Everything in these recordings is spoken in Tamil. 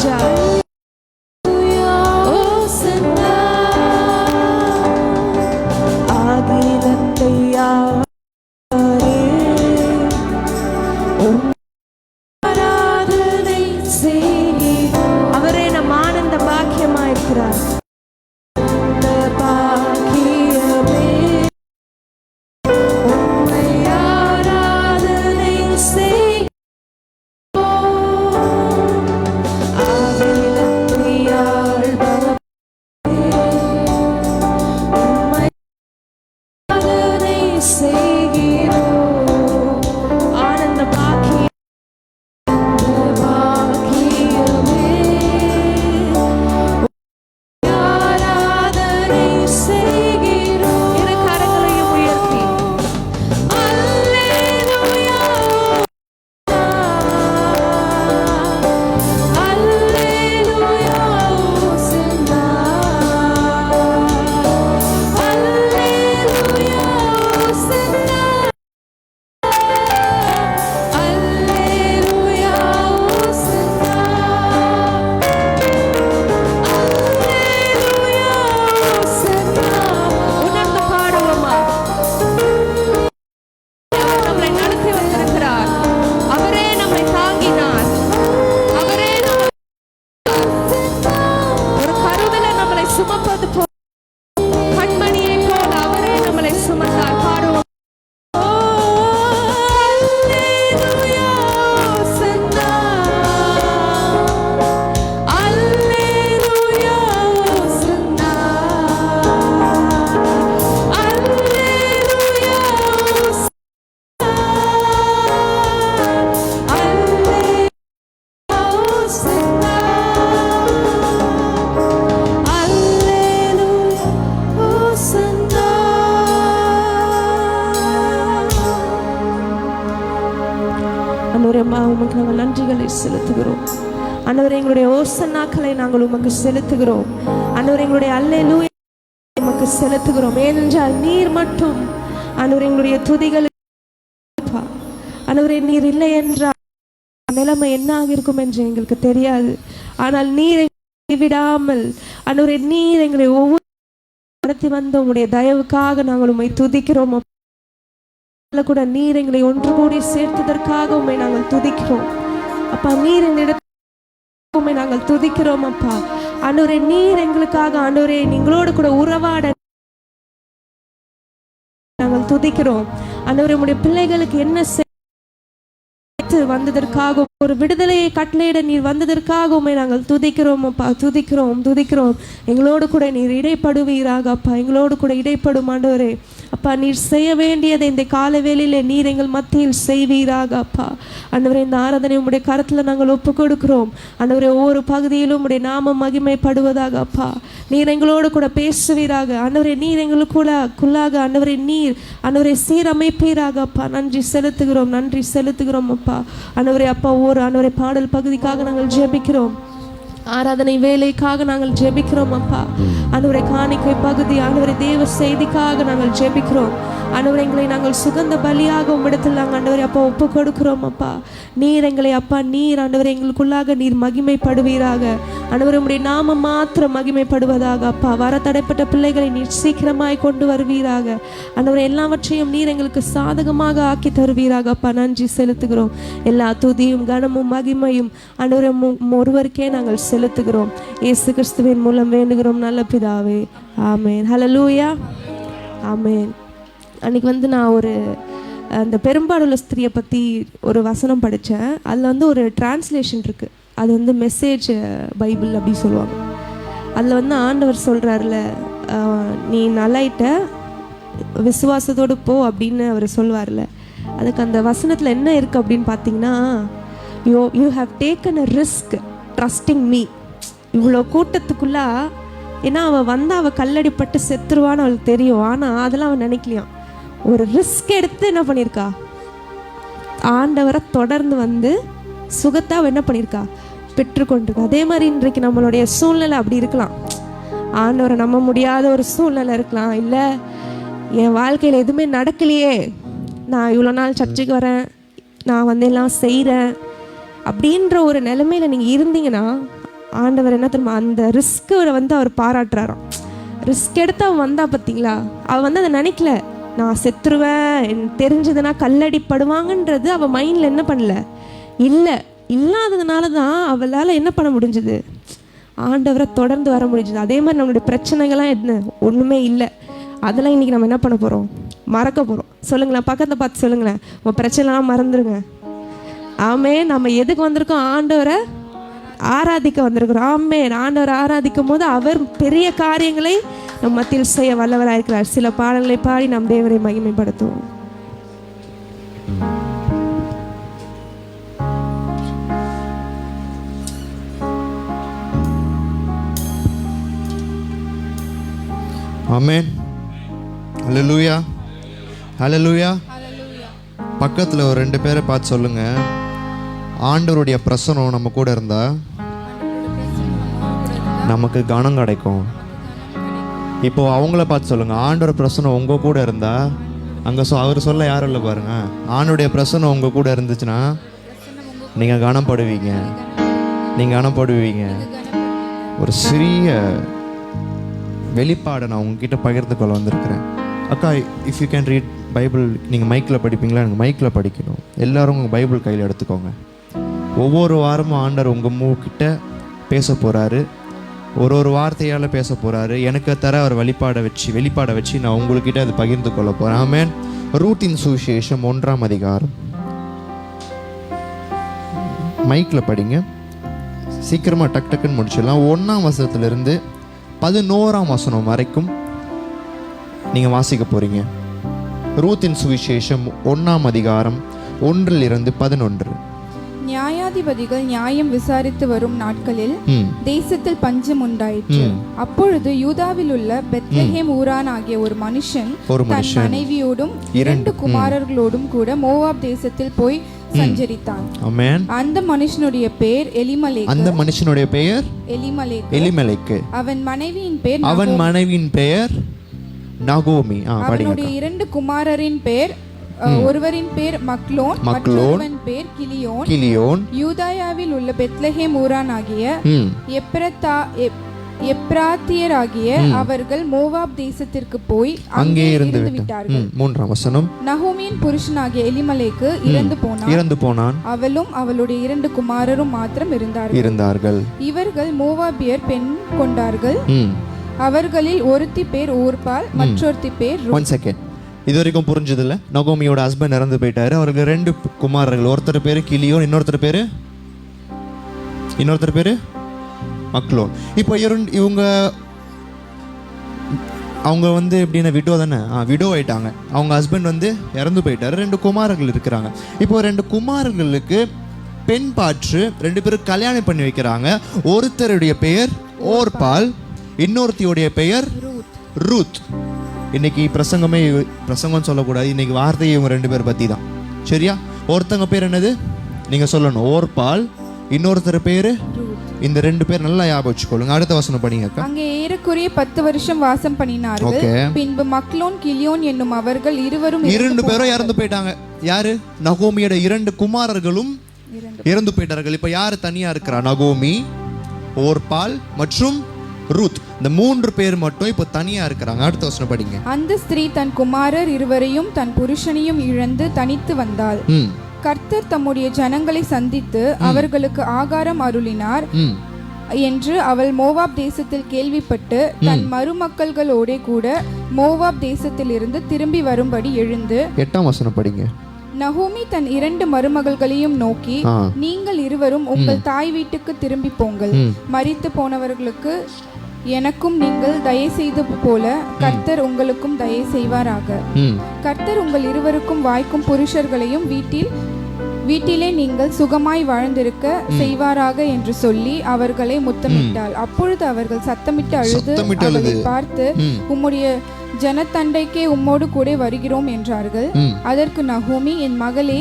ராஜா. அவரே நம் ஆனந்த பாக்கியமாயிருக்கிறார். உமக்கு நாங்கள் நன்றிகளை செலுத்துகிறோம். ஆண்டவரே, எங்களுடைய ஓசன்னாக்களை நாங்கள் உமக்கு செலுத்துகிறோம். ஆண்டவரே, எங்களுடைய அல்லேலூயா உமக்கு செலுத்துகிறோம். ஏனென்றால் நீர் மட்டும் ஆண்டவரே எங்களுடைய துதிகள். ஆண்டவரே, நீர் இல்லை என்றால் நிலைமை என்ன ஆகிருக்கும் என்று எங்களுக்கு தெரியாது. ஆனால் நீரை விடாமல் ஆண்டவரே, நீர் எங்களை ஒவ்வொரு நடத்தி வந்த உங்களுடைய தயவுக்காக நாங்கள் உம்மை துதிக்கிறோம். கூட நீர் எங்களை ஒன்று கூடி சேர்த்ததற்காக உம்மை நாங்கள் துதிக்கிறோம். அப்பா, நீர் எங்களிடத்தில் உம்மை நாங்கள் துதிக்கிறோம். அப்பா ஆண்டவரே, நீர் எங்களுக்காக ஆண்டவரே எங்களோடு கூட உறவாட நாங்கள் துதிக்கிறோம். ஆண்டவரே, உம்முடைய பிள்ளைகளுக்கு என்ன வந்ததற்காக, ஒரு விடுதலையை கட்டளையிட நீர் வந்ததற்காக உம்மை நாங்கள் துதிக்கிறோம். அப்பா, துதிக்கிறோம் துதிக்கிறோம். எங்களோடு கூட நீர் இடைப்படுவீராக. அப்பா, எங்களோடு கூட இடைப்படும் ஆண்டவரே. அப்பா, நீர் செய்ய வேண்டியதை இந்த கால வேளையில நீர் எங்கள் மத்தியில் செய்வீராக. அப்பா ஆண்டவரே, இந்த ஆராதனை உம்முடைய கரத்துல நாங்கள் ஒப்பு கொடுக்கிறோம். ஆண்டவரே, ஒவ்வொரு பகுதியிலும் உம்முடைய நாமம் மகிமைப்படுவதாக. அப்பா, நீர் எங்களோடு கூட பேசுவீராக. ஆண்டவரே, நீர் எங்களுக்குள்ளாக ஆண்டவரே நீர் ஆண்டவரே சீரமைப்பீராக. அப்பா, நன்றி செலுத்துகிறோம், நன்றி செலுத்துகிறோம். அப்பா ஆண்டவரே, அப்பா ஒரு ஆண்டவரே பாடல் பகுதிக்காக நாங்கள் ஜெபிக்கிறோம். ஆராதனை வேலைக்காக நாங்கள் ஜெபிக்கிறோம். அப்பா ஆண்டவரே, காணிக்கை பகுதி ஆண்டவரே தேவ செய்திக்காக நாங்கள் ஜெபிக்கிறோம். ஆண்டவரே, எங்களை நாங்கள் சுகந்த பலியாக உம்மிடத்தில் நாங்கள் ஆண்டவரே அப்பா ஒப்பு கொடுக்கிறோம். அப்பா, நீர் எங்களை அப்பா நீர் ஆண்டவரே எங்களுக்குள்ளாக நீர் மகிமைப்படுவீராக. ஆண்டவரே, உம்முடைய நாமம் மாத்திரம் மகிமைப்படுவதாக. அப்பா, வர தடைப்பட்ட பிள்ளைகளை நீர் சீக்கிரமாய் கொண்டு வருவீராக. ஆண்டவரே, எல்லாவற்றையும் நீர் எங்களுக்கு சாதகமாக ஆக்கி தருவீராக. அப்பா, நன்றி செலுத்துகிறோம். எல்லா துதியும் கனமும் மகிமையும் ஆண்டவரே ஒருவருக்கே நாங்கள் செலுத்துகிறோம். இயேசு கிறிஸ்துவின் மூலம் வேண்டுகிறோம் நல்ல பிதாவே, ஆமேன். ஹல்லேலூயா, ஆமேன். அன்றைக்கி நான் ஒரு அந்த பெரும்பாடுள்ள ஸ்திரியை பற்றி ஒரு வசனம் படித்தேன். அதில் ஒரு டிரான்ஸ்லேஷன் இருக்குது. அது மெசேஜ் பைபிள் அப்படி சொல்லுவாங்க. அதில் ஆண்டவர் சொல்கிறார்ல, நீ நல்லாயிட்ட விசுவாசத்தோடு போ அப்படின்னு அவர் சொல்வார்ல. அதுக்கு அந்த வசனத்தில் என்ன இருக்குது அப்படின்னு பார்த்தீங்கன்னா, you have taken a risk trusting me. இவ்வளோ கூட்டத்துக்குள்ளே, ஏன்னா அவள் கல்லடிப்பட்டு செத்துருவான்னு அவளுக்கு தெரியும். ஆனால் அதெல்லாம் அவன் நினைக்கலையாம். ஒரு ரிஸ்க் எடுத்து என்ன பண்ணியிருக்கா, ஆண்டவரை தொடர்ந்து சுகத்தை என்ன பண்ணியிருக்கா, பெற்றுக்கொண்டிருக்கா. அதே மாதிரி இன்றைக்கு நம்மளுடைய சூழ்நிலை அப்படி இருக்கலாம். ஆண்டவரை நம்ப முடியாத ஒரு சூழ்நிலை இருக்கலாம். இல்லை, என் வாழ்க்கையில் எதுவுமே நடக்கலையே, நான் இவ்வளோ நாள் சர்ச்சுக்கு வரேன், நான் எல்லாம் செய்கிறேன் அப்படின்ற ஒரு நிலைமையில் நீங்கள் இருந்தீங்கன்னா, ஆண்டவர் என்ன தெரியுமா, அந்த ரிஸ்க்கை வந்து அவர் பாராட்டுறாராம். ரிஸ்க் எடுத்து அவன் வந்தா பார்த்தீங்களா, அவன் வந்து அதை நினைக்கல, நான் செத்துருவேன் எனக்கு தெரிஞ்சதுன்னா கல்லடிப்படுவாங்கன்றது அவள் மைண்டில் என்ன பண்ணல, இல்லாததுனால தான் அவளால் என்ன பண்ண முடிஞ்சுது, ஆண்டவரை தொடர்ந்து வர முடிஞ்சுது. அதே மாதிரி நம்மளுடைய பிரச்சனைகள்லாம் என்ன ஒன்றுமே இல்லை, அதெல்லாம் இன்றைக்கி நம்ம என்ன பண்ண போகிறோம், மறக்க போகிறோம். சொல்லுங்களேன், பக்கத்தை பார்த்து சொல்லுங்களேன், உங்கள் பிரச்சனைலாம் மறந்துடுங்க. ஆமே, நம்ம எதுக்கு வந்திருக்கோம், ஆண்டவரை ஆராதிக்க வந்திருக்கிறோம். ஆமே, ஆண்டவரை ஆராதிக்கும் போது அவர் பெரிய காரியங்களை நம் மத்தியில் செய்ய வல்லவராயிருக்கிறார். சில பாடல்களை பாடி நம் தேவரை மகிமைப்படுத்துவோம். ஆமென். ஹல்லேலூயா, ஹல்லேலூயா. பக்கத்தில் ஒரு 2 பேரை பார்த்து சொல்லுங்க, ஆண்டவருடைய பிரசனம் நம்ம கூட இருந்தா நமக்கு கனம் கிடைக்கும். இப்போ அவங்கள பார்த்து சொல்லுங்க, ஆண்டவர் பிரசனம் உங்க கூட இருந்தா அங்கே அவர் சொல்ல யாரும் இல்லை பாருங்க, ஆண்டவருடைய பிரசனம் உங்க கூட இருந்துச்சுன்னா நீங்கள் கனப்படுவீங்க, நீங்கள் கனப்படுவீங்க. ஒரு சிறிய வெளிப்பாடை நான் உங்ககிட்ட பகிர்ந்து கொள்ள வந்திருக்கிறேன். அக்கா, if you can read Bible, நீங்கள் மைக்கில் படிப்பீங்களா? எனக்கு மைக்கில் படிக்கணும். எல்லோரும் உங்கள் பைபிள் கையில் எடுத்துக்கோங்க. ஒவ்வொரு வாரமும் ஆண்டவர் உங்கள் மூக்கிட்ட பேச போகிறாரு, ஒரு வார்த்தையால் பேச போகிறாரு. எனக்கு தர அவர் வெளிப்பாடை வச்சு நான் உங்கள்கிட்ட அது பகிர்ந்து கொள்ள போகிறேன். ஆமென். ரூத்தின் சுவிசேஷம் 1ஆம் அதிகாரம். மைக்கில் படிங்க, சீக்கிரமாக டக்குன்னு முடிச்சிடலாம். 1ஆம் வசனத்திலிருந்து 11ஆம் வசனம் வரைக்கும் நீங்கள் வாசிக்க போகிறீங்க. ரூத்தின் சுவிசேஷம் 1ஆம் அதிகாரம் 1 to 11. நியாயாதிபதிகள் நியாயம் விசாரித்து வரும் நாட்களில் தேசத்தில் பஞ்சம் உண்டாயிற்று. அப்பொழுது யூதாவில் உள்ள பெத்லெஹேம் ஊரான் ஆகிய ஒரு மனுஷன் தன் மனைவியோடும் 2 குமாரர்களோடும் கூட மோவாப் தேசத்தில் போய் சஞ்சரித்தான். அந்த மனுஷனுடைய பெயர் எலிமலேக்கு. அவன் மனைவியின் பெயர் நகோமி. அவனுடைய 2 குமாரரின் பெயர், ஒருவரின் பேர் மக்லோன், மற்றொருவன் பேர் கிலியோன். யூதாயாவில் உள்ள பெத்லெஹேம் ஊரான் ஆகிய எப்ராத்தியராகிய அவர்கள் மோவாப் தேசத்திற்கு போய் அங்கே இருந்து விட்டார்கள். 3ஆம் வசனம். நகோமியின் புருஷனாகிய எலிமலேக்கு இறந்து போனான். அவளும் அவளுடைய 2 குமாரரும் மாத்திரம் இருந்தார்கள். இவர்கள் மோவாபியர் பெண் கொண்டார்கள். அவர்களில் ஒருத்தி பேர் ஊர்பால், மற்றொருத்தி பேர் ரூத். இது வரைக்கும் புரிஞ்சது இல்லை? நகோமியோட ஹஸ்பண்ட் இறந்து போயிட்டாரு. அவருக்கு 2 குமாரர்கள். ஒருத்தர் பேரு கிலியோன், இன்னொருத்தர் பேரு மக்லோன். இப்போ அவங்க வந்து எப்படின்னா விடோ தானே, விடோ ஆயிட்டாங்க. அவங்க ஹஸ்பண்ட் இறந்து போயிட்டாரு. 2 குமாரர்கள் இருக்கிறாங்க. இப்போ 2 குமாரர்களுக்கு பெண் பாற்று 2 பேரும் கல்யாணம் பண்ணி வைக்கிறாங்க. ஒருத்தருடைய பெயர் ஓர்பால், இன்னொருத்தியோடைய பெயர் ரூத். இன்னைக்கு பிரசங்கம் சொல்லக்கூடாது, இன்னைக்கு வார்த்தையை இவங்க 2 பேர் பற்றி தான். சரியா? ஒருத்தங்க பேர் என்னது நீங்க சொல்லணும், ஓர்பால். இன்னொருத்தர் பேரு இந்த 2 பேர் நல்லா ஞாபகம் வச்சுக்கொள்ளுங்க. அடுத்த வசனம் படிங்க. அங்கே ஏறக்குறைய 10 வருஷம் வாசம் பண்ணினார்கள். பின்பு மக்லோன் கிலியோன் என்னும் அவர்கள் 2 பேரும் இறந்து போயிட்டாங்க. யாரு? நகோமியோட 2 குமாரர்களும் இறந்து போயிட்டார்கள். இப்ப யாரு தனியா இருக்கிறா? நகோமி, ஓர்பால் மற்றும் ரூத். இந்த 3 பேர் மட்டும் இப்போ தனியா இருக்கிறாங்க. அடுத்த வசனம் படிங்க. அந்த ஸ்திரீ தன் குமாரர் 2 தன் புருஷனையும் இழந்து தனித்து வந்தாள். கர்த்தர் தம்முடைய ஜனங்களை சந்தித்து அவர்களுக்கு ஆகாரம் அருளினார் என்று அவள் மோவாப் தேசத்தில் கேள்விப்பட்டு தன் மருமக்கள்களோட கூட மோவாப் தேசத்தில் இருந்து திரும்பி வரும்படி எழுந்து. 8ஆம் வசனம் படிங்க. நகோமி தன் 2 மருமகள்களையும் நோக்கி, நீங்கள் இருவரும் உங்கள் தாய் வீட்டுக்கு திரும்பி போங்கள். மரித்து போனவர்களுக்கு எனக்கும் நீங்கள் தயை செய்தது போல கர்த்தர் உங்களுக்கும் தயை செய்வாராக. கர்த்தர் உங்கள் இருவருக்கும் வாய்க்கும் புருஷர்களையும் வீட்டிலே நீங்கள் சுகமாய் வாழ்ந்திருக்க செய்வாராக என்று சொல்லி அவர்களை முத்தமிட்டாள். அப்பொழுது அவர்கள் சத்தமிட்டு அழுது அவளை பார்த்து, உம்முடைய ஜனத்தண்டைக்கே உம்மோடு கூட வருகிறோம் என்றார்கள். அதற்கு நகோமி, என் மகளே,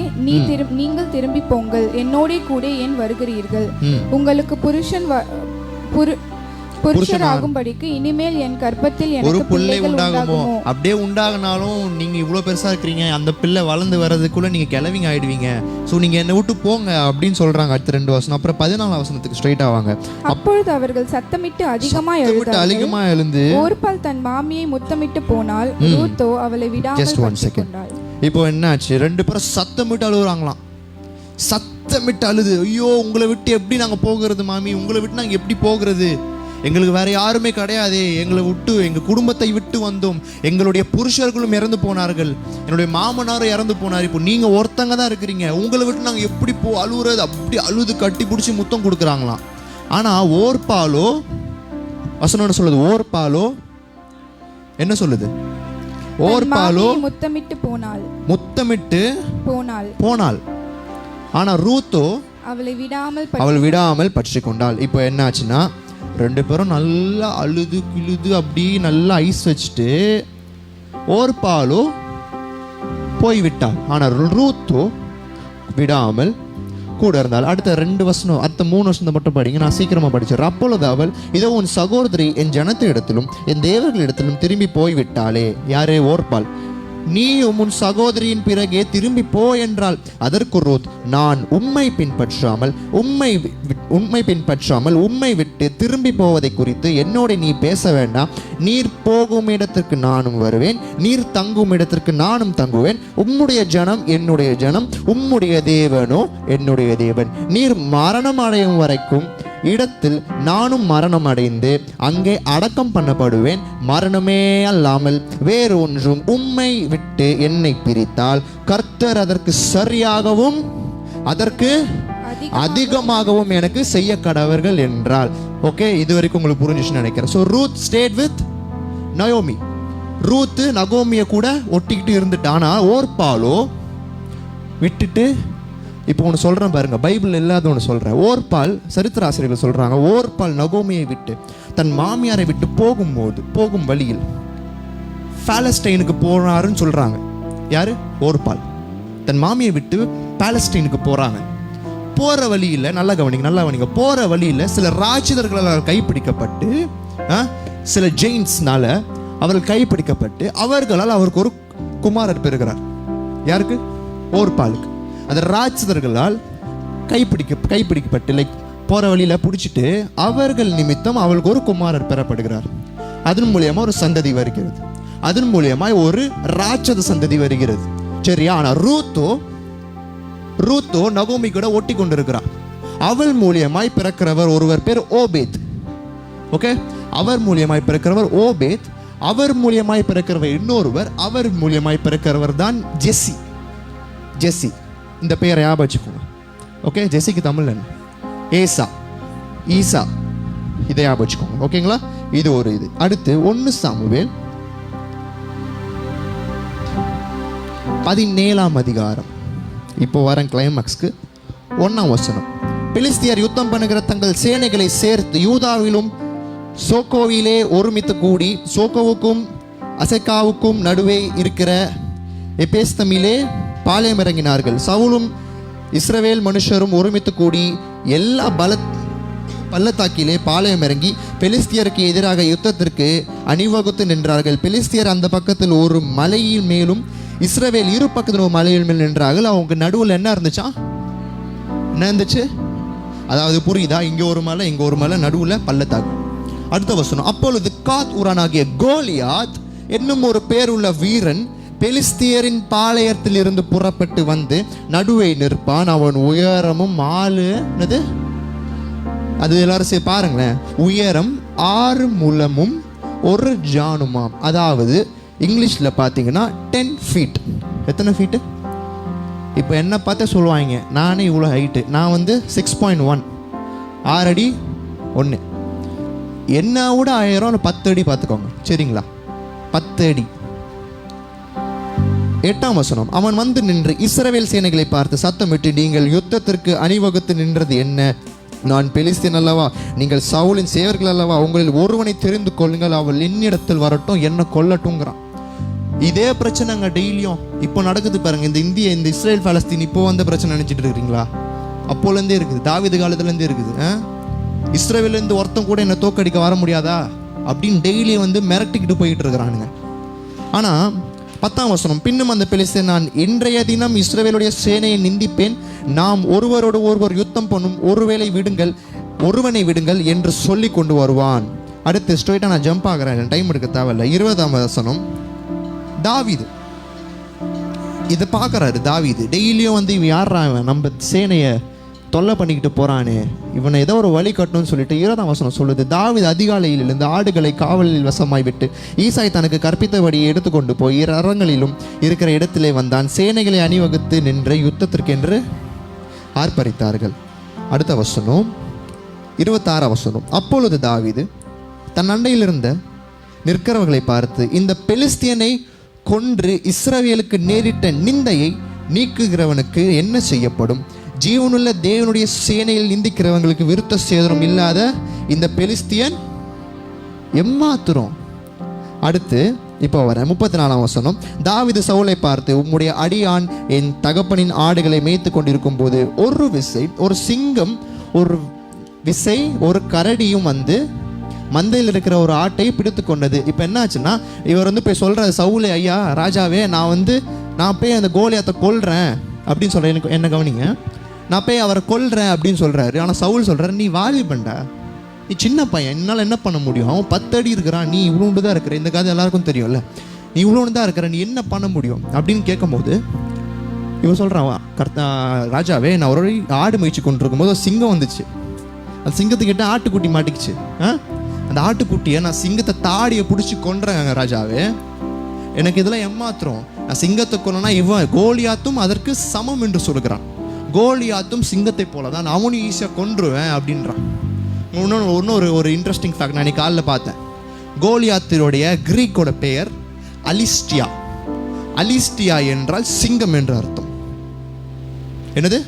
நீங்கள் திரும்பி போங்கள், என்னோட கூட ஏன் வருகிறீர்கள்? உங்களுக்கு புருஷராகும்படிக்கு இனிமேல் என் கர்ப்பத்தில் ஒரு எனக்கு பிள்ளை பிள்ளைகள் உண்டாகுமோ? உண்டாகுமோ? அப்படியே உண்டாகினாலும் நீங்க இவ்வளவு பெருசா இருக்கிறீங்க, அந்த பிள்ளை வளர்ந்து வர்றதுக்குள்ள நீங்க கிளவிங்க ஆயிடுவீங்க. ஸோ நீங்க என்னை விட்டு போங்க அப்படின்னு சொல்றாங்க. அடுத்த 2 வசனம். அப்புறம் 14 வசனத்துக்கு ஸ்ட்ரைட் ஆவாங்க. அப்பொழுது அவர்கள் சத்தமிட்டு அதிகமா எழுந்து ஓர்பாள் தன் மாமியை முத்தமிட்டு போனால், ரூத்தோ அவளை விடாமல் Just one பற்றிக் second. கொண்டாள். இப்போ என்னாச்சு? 2 பேரும் சத்தமிட்டு அழுகுறாங்களாம். சத்தமிட்டு அழுது, ஐயோ உங்களை விட்டு எப்படி நாங்க போகிறது மாமி, உங்களை விட்டு நாங்க எப்படி போகிறது, எங்களுக்கு வேற யாருமே கிடையாது, எங்களை விட்டு எங்க குடும்பத்தை விட்டு வந்தோம், எங்களுடைய புருஷர்களும் இறந்து போனார்கள், என்னுடைய மாமனாரும் இறந்து போனார், இப்போ நீங்க ஒருத்தங்க தான் இருக்கிறீங்க, உங்களை விட்டு நாங்க எப்படி அழுகுறது, அப்படி அழுது கட்டி பிடிச்சி முத்தம் கொடுக்குறாங்களாம். ஆனா ஓர்பாலோ வசனம் சொல்லுது, ஓர்பாலோ என்ன சொல்லுது? ஓர்பாலோ முத்தமிட்டு போனாள். ஆனா ரூத்தோ அவள் விடாமல் பற்றி கொண்டாள். இப்போ என்ன ஆச்சுன்னா 2 பேரும் நல்லா அழுது கிழுது அப்படி நல்லா ஐஸ் வச்சுட்டு ஓர்பாலோ போய்விட்டாள். ஆனா ரூத்தோ விடாமல் கூட இருந்தால். அடுத்த 2 வசனம், அடுத்த 3 வசனத்தை மட்டும் படிங்க, நான் சீக்கிரமா படிச்சிடறேன். அப்பொழுது அவள், இதோ உன் சகோதரி என் ஜனத்திடத்திலும் என் தேவர்களிடத்திலும் திரும்பி போய்விட்டாளே. யாரே? ஓர்பாள். நீயும் உன் சகோதரியின் பிறகே திரும்பி போ என்றாள். அதற்கு ரூத், நான் உம்மை பின்பற்றாமல் உம்மை விட்டு திரும்பி போவதை குறித்து என்னோட நீ பேச வேண்டாம். நீர் போகும் இடத்திற்கு நானும் வருவேன், நீர் தங்கும் இடத்திற்கு நானும் தங்குவேன். உம்முடைய ஜனம் என்னுடைய ஜனம், உம்முடைய தேவனோ என்னுடைய தேவன். நீர் மரணம் அடையும் வரைக்கும் இடத்தில் நானும் மரணம் அடைந்து அங்கே அடக்கம் பண்ணப்படுவேன். மரணமே அல்லாமல் வேறொன்றும் உம்மை விட்டு என்னை பிரித்தால் கர்த்தர் அதற்கு சரியாகவும் அதற்கு அதிகமாகவும் எனக்கு செய்ய கடவர்கள் என்றால். ஓகே, இது வரைக்கும் உங்களுக்கு புரிஞ்சுச்சுன்னு நினைக்கிறேன். So Ruth stayed with Naomi. Ruth நகோமியை கூட ஒட்டிக்கிட்டு இருந்துட்டு, ஆனால் ஓர்பாலோ விட்டுட்டு, இப்போ ஒன்று சொல்கிறேன் பாருங்க, பைபிள் இல்லாத ஒன்று சொல்கிறேன். ஓர்பால், சரித்திர ஆசிரியர்கள் சொல்கிறாங்க, ஓர்பால் நகோமியை விட்டு தன் மாமியாரை விட்டு போகும் வழியில் பாலஸ்டைனுக்கு போனாருன்னு சொல்கிறாங்க. யாரு? ஓர்பால் தன் மாமியை விட்டு பாலஸ்டைனுக்கு போகிறாங்க. போகிற வழியில் நல்லா கவனிங்க, போகிற வழியில் சில ராட்சதர்களால் கைப்பிடிக்கப்பட்டு, சில ஜெயின்ஸ்னால அவர்கள் கைப்பிடிக்கப்பட்டு, அவர்களால் அவருக்கு ஒரு குமாரர் பெறுகிறார். யாருக்கு? ஓர்பாலுக்கு. அந்த ராட்சதர்களால் கைப்பிடிக்கப்பட்டு லைக் போகிற வழியில் பிடிச்சிட்டு அவர்கள் நிமித்தம் அவளுக்கு ஒரு குமாரர் பெறப்படுகிறார். அதன் மூலியமாக ஒரு சந்ததி வருகிறது, அதன் மூலியமாக ஒரு ராட்சத சந்ததி வருகிறது. சரியா? ஆனால் ரூத்தோ நகோமி கூட ஒட்டி கொண்டிருக்கிறார். அவள் மூலியமாய் பிறக்கிறவர் ஒருவர் பேர் ஓபேத். ஓகே, அவர் மூலியமாய் பிறக்கிறவர் ஓபேத். அவர் மூலியமாய் பிறக்கிறவர் இன்னொருவர், அவர் மூலியமாய் பிறக்கிறவர் தான் ஜெஸ்ஸி. இந்த பேரை ஞாபகம் வச்சுக்கோங்க. ஓகே, ஜெஸ்ஸிக்கு தமிழ் என்ன? ஈசா. இதை ஞாபகம் வச்சுக்கோங்க. ஓகேங்களா? இது ஒரு இது. அடுத்து 1 சாமுவேல் 17ஆம் அதிகாரம். இப்போ வரேன் கிளைமாக்ஸ்க்கு. 1ஆம் வசனம். பெலிஸ்தியர் யுத்தம் பண்ணுகிற தங்கள் சேனைகளை சேர்த்து யூதாவிலும் சோக்கோவிலே ஒருமித்து கூடி சோக்கோவுக்கும் அசெக்காவுக்கும் நடுவே இருக்கிற எபேஸ்தமிலே பாளையம் இறங்கினார்கள். சவுலும் இஸ்ரவேல் மனுஷரும் ஒருமித்து கூடி எல்லா பள்ளத்தாக்கிலே பாளையம் இறங்கி பெலிஸ்தியருக்கு எதிராக யுத்தத்திற்கு அணிவகுத்து நின்றார்கள். பெலிஸ்தியர் அந்த பக்கத்தில் ஒரு மலையின் மேலும் இஸ்ரவேல் இரு பக்கத்தில் ஒரு மலையின் மேல் நின்றார்கள். அவங்க நடுவில் என்ன இருந்துச்சு? அதாவது புரியுதா? இங்க ஒரு மலை, இங்க ஒரு மலை, நடுவில் பள்ளத்தாக்கு. அடுத்த வசனம். அப்பொழுது காத் ஊரானாகிய கோலியாத் என்னும் ஒரு பேருள்ள வீரன் பெலிஸ்தியரின் பாளையத்தில் இருந்து புறப்பட்டு வந்து நடுவே நிற்பான். அவன் உயரமும் அது எல்லாரும் பாருங்களேன், உயரம் 6 முழமும் 1 ஜானுமாம். அதாவது இங்கிலீஷ்ல பார்த்தீங்கன்னா 10 ஃபீட். எத்தனை ஃபீட்டு? இப்போ என்ன பார்த்தா சொல்லுவாங்க, நானே இவ்வளோ ஹைட்டு, நான் வந்து 6.1, 6 அடி 1. என்ன விட 1000 10 அடி பார்த்துக்கோங்க. சரிங்களா? 10 அடி. 8ஆம் வசனம். அவன் வந்து நின்று இஸ்ரவேல் சேனைகளை பார்த்து சத்தமிட்டு, நீங்கள் யுத்தத்திற்கு அணிவகுத்து நின்றது என்ன? நான் பெலிஸ்தீன் அல்லவா? நீங்கள் சவுலின் சேவர்கள் அல்லவா? உங்களில் ஒருவனை தெரிந்து கொள்ளுங்கள், அவள் என்னிடத்தில் வரட்டும், என்ன கொல்லட்டுங்கிறான். இதே பிரச்சனைங்க டெய்லியும் இப்போ நடக்குது பாருங்க. இந்த இஸ்ரேல் பாலஸ்தீன் இப்போ வந்த பிரச்சனை நினைச்சிட்டு இருக்கிறீங்களா? அப்போலேருந்தே இருக்குது, தாவீது காலத்துலேருந்தே இருக்குது. இஸ்ரவேலேருந்து ஒருத்தன் கூட என்னை தோக்கடிக்க வர முடியாதா அப்படின்னு டெய்லி வந்து மிரட்டிக்கிட்டு போயிட்டு இருக்கிறானுங்க. ஆனால் 10ஆம் வசனம், பின்னும் அந்த பெலிஸ்தியன், நான் இன்றைய தினம் இஸ்ரவேலுடைய சேனையை நிந்திப்பேன், நாம் ஒருவரோடு ஒருவர் யுத்தம் பண்ணும், ஒருவனை விடுங்கள் என்று சொல்லி கொண்டு வருவான். அடுத்து ஸ்ட்ரெயிட்டாக நான் ஜம்ப் ஆகிறேன், டைம் எடுக்க தேவையில்லை. 20ஆம் வசனம், தாவீது இதை பார்க்குறாரு. தாவீது டெய்லியும் வந்து இவன் யாரா, இவன் நம்ம சேனையை தொல்லை பண்ணிக்கிட்டு போகிறானே, இவனை ஏதோ ஒரு வழி கட்டணும்னு சொல்லிட்டு 20ஆம் வசனம் சொல்லுது, தாவீது அதிகாலையில் இருந்து ஆடுகளை காவலில் வசமாய் விட்டு ஈசாய் தனக்கு கற்பித்தபடி எடுத்துக்கொண்டு போய் அரங்களிலும் இருக்கிற இடத்திலே வந்தான். சேனைகளை அணிவகுத்து நின்று யுத்தத்திற்கென்று ஆர்ப்பரித்தார்கள். அடுத்த வசனம் 26ஆம் வசனம், அப்பொழுது தாவீது தன் அண்டையில் இருந்த நிற்கிறவர்களை பார்த்து, இந்த பெலிஸ்தியனை கொன்று இஸ்ரவேலுக்கு நேரிட்ட நிந்தையை நீக்குகிறவனுக்கு என்ன செய்யப்படும்? ஜீவனுள்ள தேவனுடைய சேனையில் நிந்திக்கிறவங்களுக்கு விருத்த சேதனம் இல்லாத இந்த பெலிஸ்தியன் எம்மாத்திரம். அடுத்து இப்போ வர 34ஆம் வசனம், தாவீது சவுலை பார்த்து, உம்முடைய அடியான் என் தகப்பனின் ஆடுகளை மேய்த்து கொண்டிருக்கும் போது ஒரு விசை ஒரு சிங்கம் ஒரு விசை ஒரு கரடியும் வந்து மந்தையில் இருக்கிற ஒரு ஆட்டை பிடித்து கொண்டது. இப்போ என்ன ஆச்சுன்னா, இவர் வந்து போய் சொல்கிற, சவுலே ஐயா ராஜாவே, நான் போய் அந்த கோலியாத்தை கொல்றேன் அப்படின்னு சொல்கிறேன். எனக்கு என்ன கவனிங்க, நான் போய் அவரை கொல்றேன் அப்படின்னு சொல்கிறாரு. ஆனால் சவுல் சொல்கிறாரு, நீ வாலிபண்டா, நீ சின்ன பையன், என்னால் என்ன பண்ண முடியும்? அவன் 10 அடி இருக்கிறான், நீ இவ்வளோண்டு தான் இருக்கிற. இந்த கதை எல்லாருக்கும் தெரியும்ல, நீ இவ்வளோண்டு தான் இருக்கிற, நீ என்ன பண்ண முடியும் அப்படின்னு கேட்கும்போது இவன் சொல்கிறான், ராஜாவே, நான் ஒரு ஆடு மேய்ச்சி கொண்டு இருக்கும்போது ஒரு சிங்கம் வந்துச்சு. அந்த சிங்கத்துக்கிட்ட ஆட்டுக்குட்டி மாட்டிக்கிச்சு. அந்த ஆட்டுக்குட்டியை நான் சிங்கத்தை தாடியை பிடிச்சி கொன்றேங்க ராஜாவே, எனக்கு இதெல்லாம் ஏமாத்திரம். நான் சிங்கத்தை கொல்லனா இவன் கோலியாத்தும் அதற்கு சமம் என்று சொல்லுகிறான். கோலியாத்தும் சிங்கத்தை போல தான், அவனும் ஈஸியாக கொன்றுவேன் அப்படின்றான். இன்னொரு இன்ட்ரெஸ்டிங் ஃபேக்ட் நான் இன்னைக்கு காலையில் பார்த்தேன். கோலியாத்தினுடைய கிரீக்கோட பெயர் அலிஸ்டியா. அலிஸ்டியா என்றால் சிங்கம் என்று அர்த்தம். என்னது?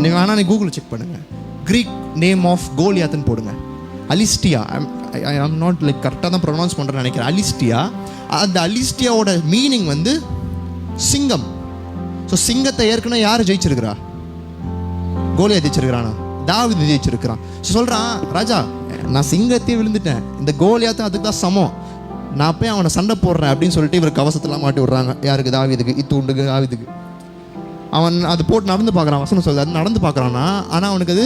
நீங்கள் வேணா நீ கூகுள் செக் பண்ணுங்க, கிரீக் நேம் ஆஃப் கோலியாத்துன்னு போடுங்க, அலிஸ்டியா. ஐ ஆம் நாட் லைக் கரெக்டாக தான் ப்ரொனவுன்ஸ் பண்ணுறேன்னு நினைக்கிறேன். அலிஸ்டியா, அந்த அலிஸ்டியாவோட மீனிங் வந்து சிங்கம். ஸோ சிங்கத்தை ஏற்கனவே யார் ஜெயிச்சிருக்கிறா? கோலியாத் ஜெயிச்சிருக்கிறானா? தாவீது ஜெயிச்சிருக்கிறான். ஸோ சொல்கிறான், ராஜா நான் சிங்கத்தையே விழுந்துட்டேன், இந்த கோலியாத்தும் அதுக்கு தான் சமம், நான் போய் அவனை சண்டை போடுறேன் அப்படின்னு சொல்லிட்டு இவர் கவசத்தெல்லாம் மாட்டி விட்றாங்க. யாருக்கு? தாவீதுக்கு. இத்துண்டுக்கு தாவீதுக்கு. அவன் அது போட்டு நடந்து பார்க்குறான். வசனம் சொல்லுது, அது நடந்து பார்க்குறான்னா, ஆனால் அவனுக்கு அது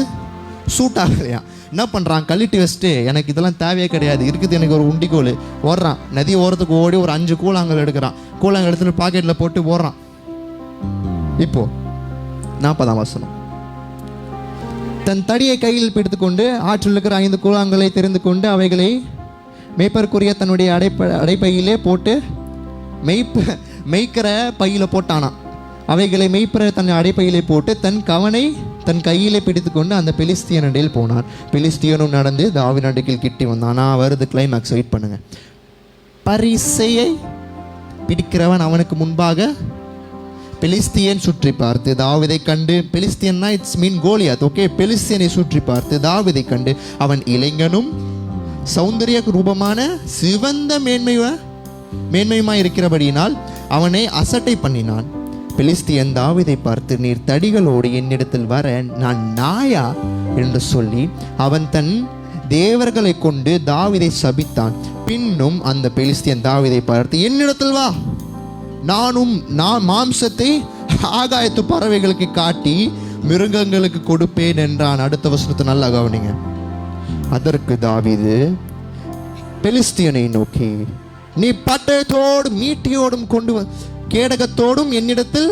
சூட் ஆகலையா. என்ன பண்ணுறான்? கழட்டி வச்சுட்டு, எனக்கு இதெல்லாம் தேவையே கிடையாது, இருக்குது எனக்கு ஒரு உண்டிக்கோல், ஓடுறான். நதி ஓரத்துக்கு ஓடி ஒரு 5 கூழாங்கல் எடுக்கிறான். கூழாங்கல் எடுத்துட்டு பாக்கெட்டில் போட்டு ஓடுறான். இப்போ 40ஆம் வசனம், தன் தடியை கையில் பிடித்து கொண்டு ஆற்றில் இருக்கிற 5 கூழாங்கலை தெரிந்து கொண்டு அவைகளை மேய்ப்பருக்குரிய தன்னுடைய அடைப்பையிலே போட்டு மேய்க்கிற பையில போட்டானான். அவைகளை மேய்ப்பற தன் அடைப்பையிலே போட்டு தன் கவனை தன் கையிலே பிடித்து கொண்டு அந்த பெலிஸ்தியன் அண்டையில் போனான். பெலிஸ்தியனும் நடந்து தாவீது அண்டையில் கிட்டி வந்தான். நான் வருது கிளைமேக்ஸ், வெயிட் பண்ணுங்க. பரிசையை பிடிக்கிறவன் அவனுக்கு முன்பாக பெலிஸ்தியன் சுற்றி பார்த்து தாவீதை கண்டு, பெலிஸ்தியன்னா இட்ஸ் மீன் கோலியாத், ஓகே. பெலிஸ்தியனை சுற்றி பார்த்து தாவீதை கண்டு, அவன் இளைஞனும் சௌந்தரிய ரூபமான சிவந்த மேன்மையுமாய் இருக்கிறபடியினால் அவனை அசட்டை பண்ணினான். பெலிஸ்தியன் தாவீதை பார்த்து, நீர் தடிகளோடு என்னிடத்தில் வர நான் நாயா என்று சொல்லி அவன் தன் தேவர்களை கொண்டு தாவீதை சபித்தான். பின்னும் அந்த பெலிஸ்தியன் தாவீதை பார்த்து, என்னிடத்தில் வா, நான் மாம்சத்தை ஆகாயத்து பறவைகளுக்கு காட்டி மிருகங்களுக்கு கொடுப்பேன் என்றான். அடுத்த வசனத்தை நல்லா கவனிங்க. அதற்கு தாவீது பெலிஸ்தியனை நோக்கி, நீ பட்டயத்தோடும் ஈட்டியோடும் கொண்டு கேடகத்தோடும் என்னிடத்தில்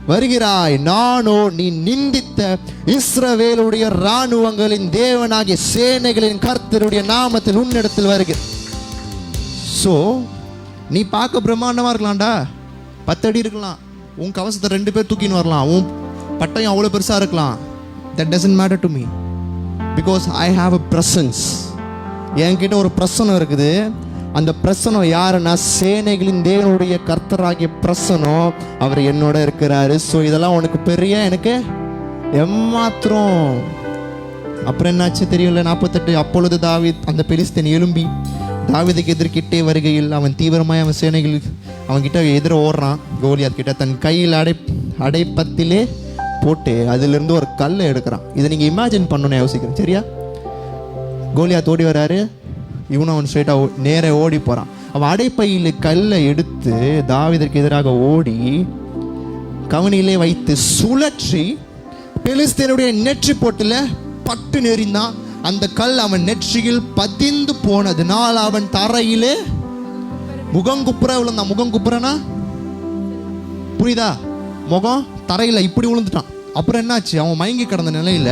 வருகிறாய், நானோ நீ நிந்தித்த இஸ்ரவேலுடைய இராணுவங்களின் தேவனாகிய சேனைகளின் கர்த்தருடைய நாமத்தில் உன்னிடத்தில் வருகிறேன். ஸோ நீ பார்க்க பிரம்மாண்டமாக இருக்கலாம்டா, 10 அடி இருக்கலாம், உன் கவசத்தை 2 பேர் தூக்கின்னு வரலாம், உன் பட்டயம் அவ்வளோ பெருசாக இருக்கலாம். that doesn't matter to me because I have a presence. என்கிட்ட ஒரு பிரசனம் இருக்குது. அந்த பிரசனம் யாருன்னா சேனைகளின் தேவனுடைய கர்த்தராகிய பிரசனம், அவர் என்னோட இருக்கிறாரு. ஸோ இதெல்லாம் உனக்கு பெரிய எனக்கு எம்மாத்திரம். அப்புறம் என்னாச்சு தெரியல. 48, அப்பொழுது தாவீது அந்த பெலிஸ்தியன் எழும்பி தாவீதுக்கு எதிர்கிட்டே வருகையில் அவன் தீவிரமாய் அவன் சேனைகள் அவன்கிட்ட எதிர ஓடுறான். கோலியாத் கிட்ட தன் கையில் அடைப்பத்திலே போட்டு அதிலிருந்து ஒரு கல்லை எடுக்கிறான். இதை நீங்கள் இமேஜின் பண்ணணும்னு யோசிக்கிறேன். சரியா? கோலியாத் ஓடி வராரு, இவனும் அவன் ஸ்ட்ரெயிட்டாக நேரே ஓடி போகிறான். அவன் அடைப்பையில் கல்லை எடுத்து தாவீதுக்கு எதிராக ஓடி கவனியிலே வைத்து சுழற்றி பெலிஸ்தீனுடைய நெற்றி போட்டுல பட்டு நெறிந்தான். அந்த கல் அவன் நெற்றியில் பதிந்து போனதுனால் அவன் தரையிலே முகங்குப்புற விழுந்தான். முகங்குப்புறனா புரியுதா? முகம் தரையில இப்படி விழுந்துட்டான். அப்புறம் என்னாச்சு? அவன் மயங்கி கிடந்த நிலையில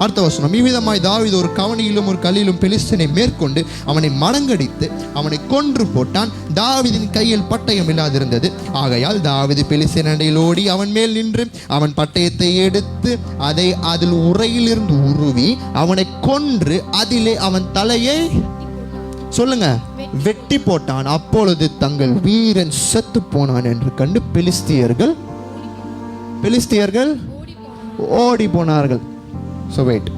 அடுத்த வசனம், இவ்விதமாய் தாவீது ஒரு கவனியிலும் ஒரு கல்லிலும் பெலிஸ்தனை மேற்கொண்டு அவனை மடங்கடித்து அவனை கொன்று போட்டான். தாவீதின் கையில் பட்டயம் இல்லாதிருந்தது. ஆகையால் தாவீது பெலிஸ்தன் அண்டையில் ஓடி அவன் மேல் நின்று அவன் பட்டயத்தை எடுத்து அதை அதில் உரையிலிருந்து உருவி அவனை கொன்று அதிலே அவன் தலையை சொல்லுங்க வெட்டி போட்டான். அப்பொழுது தங்கள் வீரன் செத்து போனான் என்று கண்டு பெலிஸ்தியர்கள் ஓடி போனார்கள். ஸோ வெயிட்,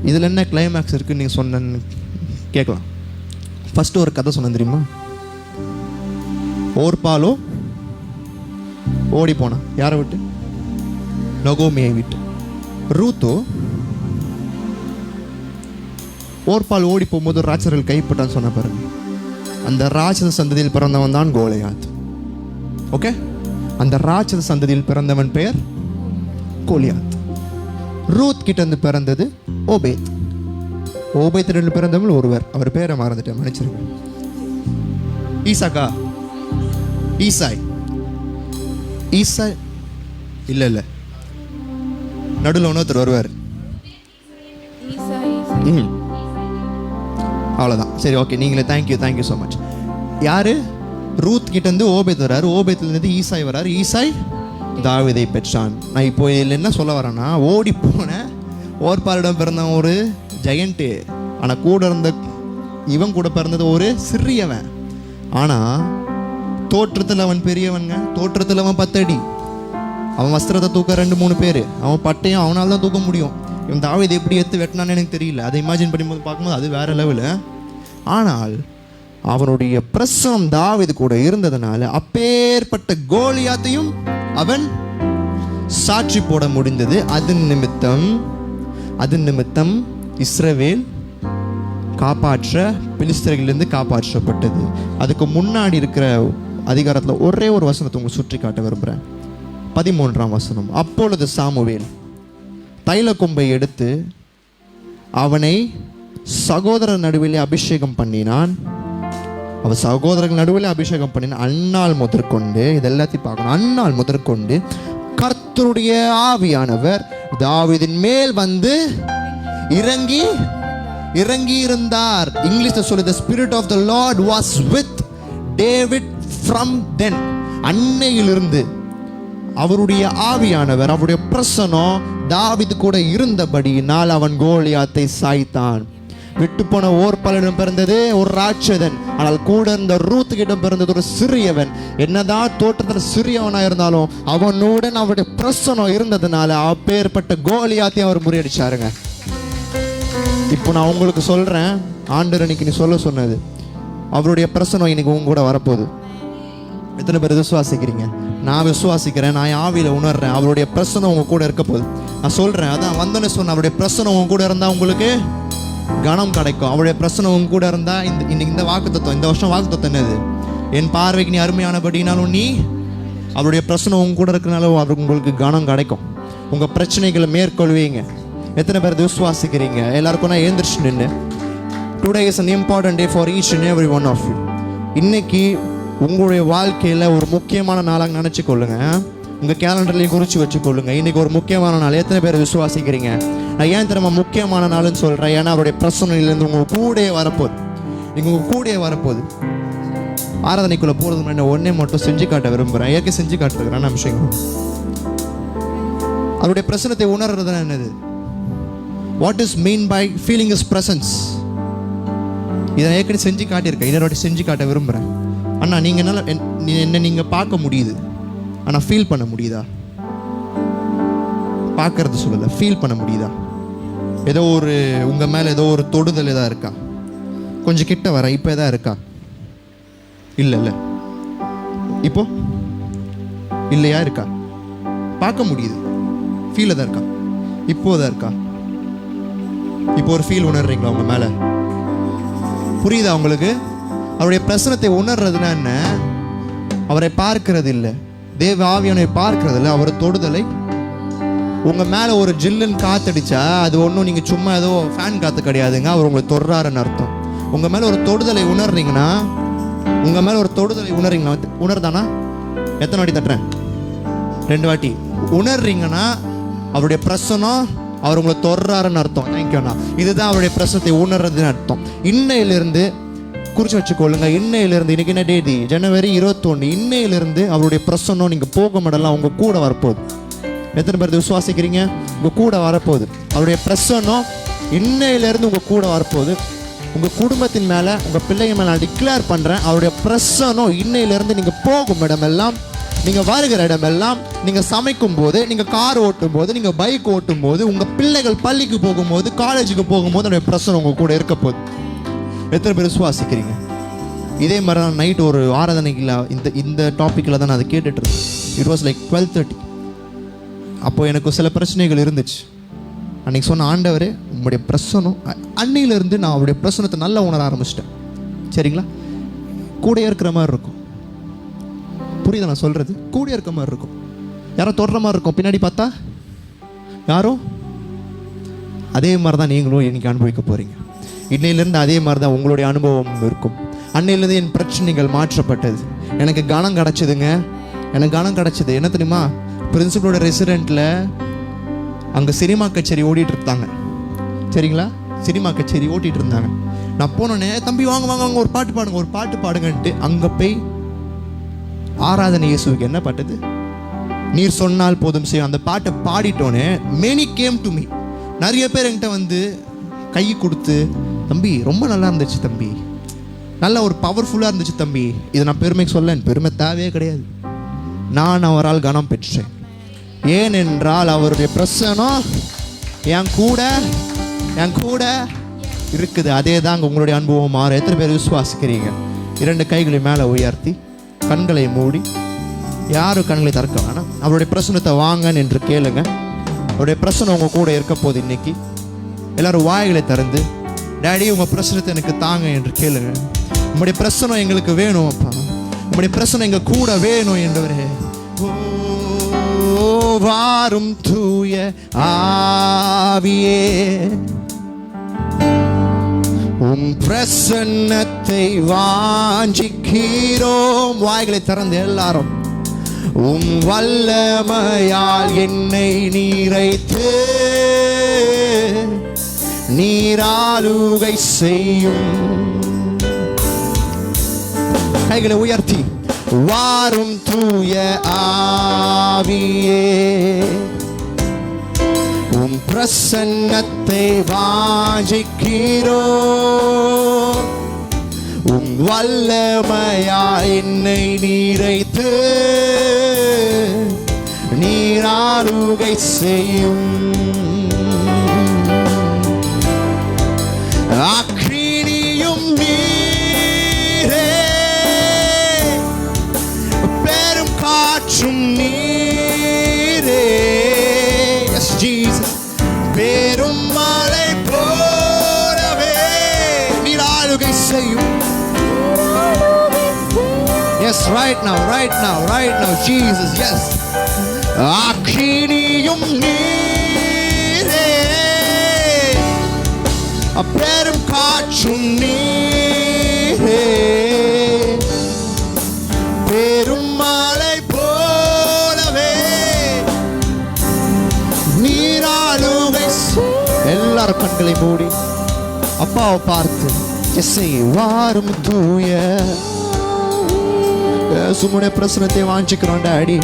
இதில் என்ன கிளைமேக்ஸ் இருக்குன்னு நீங்கள் சொன்னு கேட்கலாம். ஃபஸ்ட்டு ஒரு கதை சொன்னேன் தெரியுமா? ஓர்பாலோ ஓடி போனான். யாரை விட்டு? நகோமியை விட்டு. ரூத்தோ ஓர்பால் ஓடி போகும்போது ராட்சர்கள் கைப்பட்டான்னு சொன்ன பாருங்க. அந்த ராட்சத சந்ததியில் பிறந்தவன் தான் கோலியாத். ஓகே, அந்த ராட்சத சந்ததியில் பிறந்தவன் பெயர் கோலியாத். ரூத் கிட்ட இருந்து பிறந்தது ஓபேத். ஓபேத்திலிருந்து பிறந்தவள் ஒருவர், அவர் பேரை மறந்துட்டேன், மன்னிச்சிருக்கேன். ஈசாக்கா? ஈசாய் இல்ல நடுவில் ஒருத்தர் வருவார். அவ்வளோதான். சரி, ஓகே, நீங்களே தேங்க்யூ ஸோ மச். யாரு? ரூத் கிட்ட இருந்து ஓபேத் வராரு, ஓபேத்திலிருந்து ஈசாய் வராரு, ஈசாய் தாவீதை பெற்றான். நான் இப்போ இதில் என்ன சொல்ல வரேன்னா, ஓடி போன ஓர்பாலிடம் பிறந்தவன் ஒரு ஜெயண்ட்டு, ஆனால் கூட இருந்த இவன் கூட பிறந்தது ஒரு சிறியவன். ஆனால் தோற்றத்தில் அவன் பெரியவனுங்க. தோற்றத்தில் அவன் 10 அடி. அவன் வஸ்திரத்தை தூக்க 2-3 பேர். அவன் பட்டையும் அவனால் தான் தூக்க முடியும். இவன் தாவீதை எப்படி எடுத்து வெட்டினான்னு எனக்கு தெரியல. அதை இமேஜின் பண்ணும்போது பார்க்கும்போது அது வேற லெவலு. ஆனால் அவனுடைய பிரசனம் தாவீது கூட இருந்ததுனால அப்பேற்பட்ட கோலியாத்தையும் அவன் சாட்சி போட முடிந்தது. அதன் நிமித்தம் இஸ்ரவேல் காப்பாற்ற பெலிஸ்தர்களிலிருந்து காப்பாற்றப்பட்டது. அதுக்கு முன்னாடி இருக்கிற அதிகாரத்தில் ஒரே ஒரு வசனத்தை உங்களுக்கு சுற்றி காட்ட விரும்புகிறேன். 13ஆம் வசனம். அப்பொழுது சாமுவேல் தைல கொம்பை எடுத்து அவனை சகோதரர் நடுவிலே அபிஷேகம் பண்ணினான். அவன் சகோதரர்கள் நடுவில் அபிஷேகம் பண்ணினான். அந்நாள் முதற்கொண்டு, இதெல்லாத்தையும் பார்க்கணும், அந்நாள் முதற்கொண்டு கர்த்தருடைய ஆவியானவர் தாவீதின் மேல் வந்து இறங்கி இருந்தார். இங்கிலீஷ்ல சொல்லு, the spirit of the Lord was with David from then. அன்னையிலிருந்து அவருடைய ஆவியானவர், அவருடைய பிரசனம் தாவீது கூட இருந்தபடியினால் அவன் கோலியாத்தை சாய்த்தான். விட்டு போன ஓர்பாலிடம் பிறந்தது ஒரு ராட்சதன், ஆனால் கூட இருந்த ரூத் கிட்ட பிறந்தது ஒரு சிறியவன். என்னதான் தோற்றத்தில் சிறியவனா இருந்தாலும் அவனுடன் அவருடைய பிரசனம் இருந்ததுனால அப்பேற்பட்ட கோலியாத்தையும் அவர் முறியடிச்சாருங்க. இப்போ நான் உங்களுக்கு சொல்றேன், ஆண்டவர் இன்னைக்கு நீ சொல்ல சொன்னது, அவருடைய பிரசனம் இன்னைக்கு உங்க கூட வரப்போகுது. எத்தனை பேர் விசுவாசிக்கிறீங்க? நான் விசுவாசிக்கிறேன், நான் ஆவியில உணர்றேன். அவருடைய பிரசனம் உங்க கூட இருக்க போகுது. நான் சொல்றேன், அதான் வந்தோன்னு சொன்ன, அவருடைய பிரசனம் உங்க கூட இருந்தா உங்களுக்கு கனம் கிடைக்கும். அவருடைய பிரசனம் உங்க கூட இருந்தா இன்னைக்கு இந்த வாக்குத்தத்தம், இந்த வருஷம் வாக்குத்தத்தம் என்னது? என் பார்வைக்கு நீ அருமையானபடினாலும் நீ அவருடைய பிரசனம் உங்க கூட இருக்கிறனால அவருக்கு உங்களுக்கு கனம் கிடைக்கும். உங்க பிரச்சனைகளை மேற்கொள்வீங்க. எத்தனை பேர் விசுவாசிக்கிறீங்க? எல்லாருக்கும் நான் எழுந்திரிச்சு நின்று, today is an important day for each and every one of you. இன்னைக்கு உங்களுடைய வாழ்க்கையில ஒரு முக்கியமான நாளாக நினைச்சு கொள்ளுங்க. உங்க கேலண்டர்லையும் குறிச்சு வச்சுக்கொள்ளுங்க. இன்னைக்கு ஒரு முக்கியமான நாள். எத்தனை பேர் விசுவாசிக்கிறீங்க? நான் ஏன் தெரியுமா முக்கியமான நாள்னு சொல்றேன்? ஏன்னா அவருடைய பிரசனையிலேருந்து உங்க கூடயே வரப்போகுது. நீங்க உங்க கூடயே வரப்போகுது. ஆராதனைக்குள்ள போறதுக்கு முன்னாடி ஒன்னே மட்டும் செஞ்சு காட்ட விரும்புறேன். ஏற்கனவே செஞ்சு காட்டுறேன் விஷயம். அவருடைய பிரசனத்தை உணர்றது என்னது? What is mean by feeling is presence? இதை ஏற்கனவே செஞ்சு காட்டியிருக்கேன், இன்னொரு செஞ்சு காட்ட விரும்புகிறேன். அண்ணா நீங்கள் என்ன நீங்கள் பார்க்க முடியுது, ஆனால் ஃபீல் பண்ண முடியுதா? பார்க்கறது சொல்லலை, ஃபீல் பண்ண முடியுதா? ஏதோ ஒரு உங்கள் மேலே ஏதோ ஒரு தொடுதல் எதாவது இருக்கா? கொஞ்சம் கிட்ட வர இப்போ எதாவது இருக்கா? இல்லை இப்போ இல்லையா? இருக்கா? பார்க்க முடியுது. ஃபீல் தான் இருக்கா? இப்போதான் இருக்கா? இப்போ ஒரு ஃபீல் உணர்றீங்களா உங்க மேல? புரியுதா உங்களுக்கு? அவருடைய பிரசனத்தை உணர்றதுன்னா என்ன? அவரை பார்க்கிறது இல்லை, தேவ ஆவியானவரை பார்க்கிறது இல்லை, அவரை தொடுதலை. உங்க மேல ஒரு ஜில்லுன்னு காத்தடிச்சா அது ஒன்றும் நீங்க சும்மா ஏதோ ஃபேன் காத்து கிடையாதுங்க, அவர் உங்களை தொடுறாருன்னு அர்த்தம். உங்க மேல ஒரு தொடுதலை உணர்றீங்கன்னா, உங்க மேல ஒரு தொடுதலை உணர்றீங்களா? உணர்தானா? எத்தனை வாட்டி தட்டுறேன்? 2 வாட்டி. உணர்றீங்கன்னா அவருடைய பிரசனம், அவர் உங்களை தொடுறாருன்னு அர்த்தம். தேங்க்யூண்ணா. இதுதான் அவருடைய பிரசனத்தை உணர்றதுன்னு அர்த்தம். இன்னையிலிருந்து குறிச்சு வச்சுக்கொள்ளுங்க. இன்னையிலிருந்து, இன்னைக்கு என்ன தேதி? ஜனவரி 21. இன்னையிலிருந்து அவருடைய பிரசனம் நீங்க போக மாடலாம், உங்க கூட வரப்போகுது. எத்தனை பேர் விசுவாசிக்கிறீங்க? உங்க கூட வரப்போகுது அவருடைய பிரசனம். இன்னையிலிருந்து உங்க கூட வரப்போகுது. உங்க குடும்பத்தின் மேல, உங்க பிள்ளைங்க மேல நான் டிக்ளேர் பண்றேன், அவருடைய பிரசனம் இன்னையிலிருந்து நீங்க போகும் இடமெல்லாம், நீங்க வருகிற இடமெல்லாம், நீங்க சமைக்கும் போது, நீங்க கார் ஓட்டும் போது, நீங்க பைக் ஓட்டும் போது, உங்க பிள்ளைகள் பள்ளிக்கு போகும்போது, காலேஜுக்கு போகும்போது அவருடைய பிரசனம் உங்க கூட இருக்க போகுது. எத்தனை பேர் விசுவாசிக்கிறீங்க? இதே மாதிரி தான் நைட் ஒரு ஆராதனைக்குள்ள இந்த டாப்பிக்கில் தான் நான் அதை கேட்டுட்டு இருந்தேன். It was like 12:30. அப்போ எனக்கு சில பிரச்சனைகள் இருந்துச்சு. அன்னைக்கு சொன்ன ஆண்டவரே உங்களுடைய பிரசனம், அன்னையிலேருந்து நான் அவருடைய பிரசனத்தை நல்லா உணர ஆரம்பிச்சிட்டேன். சரிங்களா? கூட இருக்கிற மாதிரி இருக்கும். புரியுதா நான் சொல்றது? கூட இருக்கிற மாதிரி இருக்கும். யாரோ தொடுற மாதிரி இருக்கும், பின்னாடி பார்த்தா யாரோ. அதே மாதிரி தான் நீங்களும் இன்னைக்கு அனுபவிக்க போறீங்க. இன்னையிலேருந்து அதே மாதிரி தான் உங்களுடைய அனுபவம் இருக்கும். அன்னையிலேருந்து என் பிரச்சனைகள் மாற்றப்பட்டது. எனக்கு கனம் கிடச்சிதுங்க. எனக்கு கனம் கிடச்சிது. என்ன தெரியுமா? பிரின்சிபலோட ரெசிடெண்ட்டில் அங்கே சினிமா கச்சேரி ஓடிட்டு இருந்தாங்க. சரிங்களா? சினிமா கச்சேரி ஓட்டிகிட்டு இருந்தாங்க. நான் போனோடனே, தம்பி வாங்க வாங்க வாங்க, ஒரு பாட்டு பாடுங்க, ஒரு பாட்டு பாடுங்கன்ட்டு அங்கே போய் ஆராதனை இயேசுவுக்கு என்ன பாட்டுது? நீர் சொன்னால் போதும் செய்யும். அந்த பாட்டை பாடிட்டோன்னே many came to me. நிறைய பேர் என்கிட்ட வந்து கை கொடுத்து, தம்பி ரொம்ப நல்லா இருந்துச்சு தம்பி, நல்ல ஒரு பவர்ஃபுல்லாக இருந்துச்சு தம்பி. இதை நான் பெருமைக்கு சொல்ல, பெருமை தேவையே கிடையாது. நான் அவரால் கனம் பெற்றேன். ஏனென்றால் அவருடைய பிரசனம் என் கூட இருக்குது. அதே தான் உங்களுடைய அனுபவம் மாறும். எத்தனை பேர் விசுவாசிக்கிறீங்க? 2 கைகளை மேலே உயர்த்தி, கண்களை மூடி, யாரும் கண்களை திறக்க வேணாம். அவருடைய பிரசனத்தை வாங்கன்னு என்று கேளுங்க. அவருடைய பிரசனம் உங்க கூட இருக்க போது. இன்னைக்கு எல்லாரும் வாய்களை திறந்து, டேடி உங்க பிரசனத்தை எனக்கு தாங்க என்று கேளுங்க. உங்களுடைய பிரசனம் எங்களுக்கு வேணும் அப்பா, உங்களுடைய பிரசனம் எங்க கூட வேணும் என்றவரே. வாரும் தூய ஆவியே, உம் பிரசன்னத்தை வாஞ்சிக்கிறோம். வாய்களை திறந்து எல்லாரும், உம் வல்லமையால் என்னை நீரைத்து நீராளுகை செய்யும். கைகளை உயர்த்தி, வாரும் தூய ஆவியே, உம் பிரசன்னத்தை வாஞ்சிக்கிறோம். உம் வல்லமையா என்னை நீரைத்து நீராளுகை செய்யும். அக்கினியும் நீரே, பெரும் காற்றும் நீரே. Yes, Jesus. பெரும் மழை போலவே நீராளுகை செய்யும். Yes, right now, Jesus. Yes. அக்கினியும் நீரே, பெரும் காற்றும் நீரே, பெரும் மழை போலவே நீராளுகை. எல்லாரும் கண்களை மூடி அப்பாவை பார்த்து எஸ்ஐ வாரும் தூய சும்முடைய பிரசனத்தை வாஞ்சிக்கிறோம் daddy.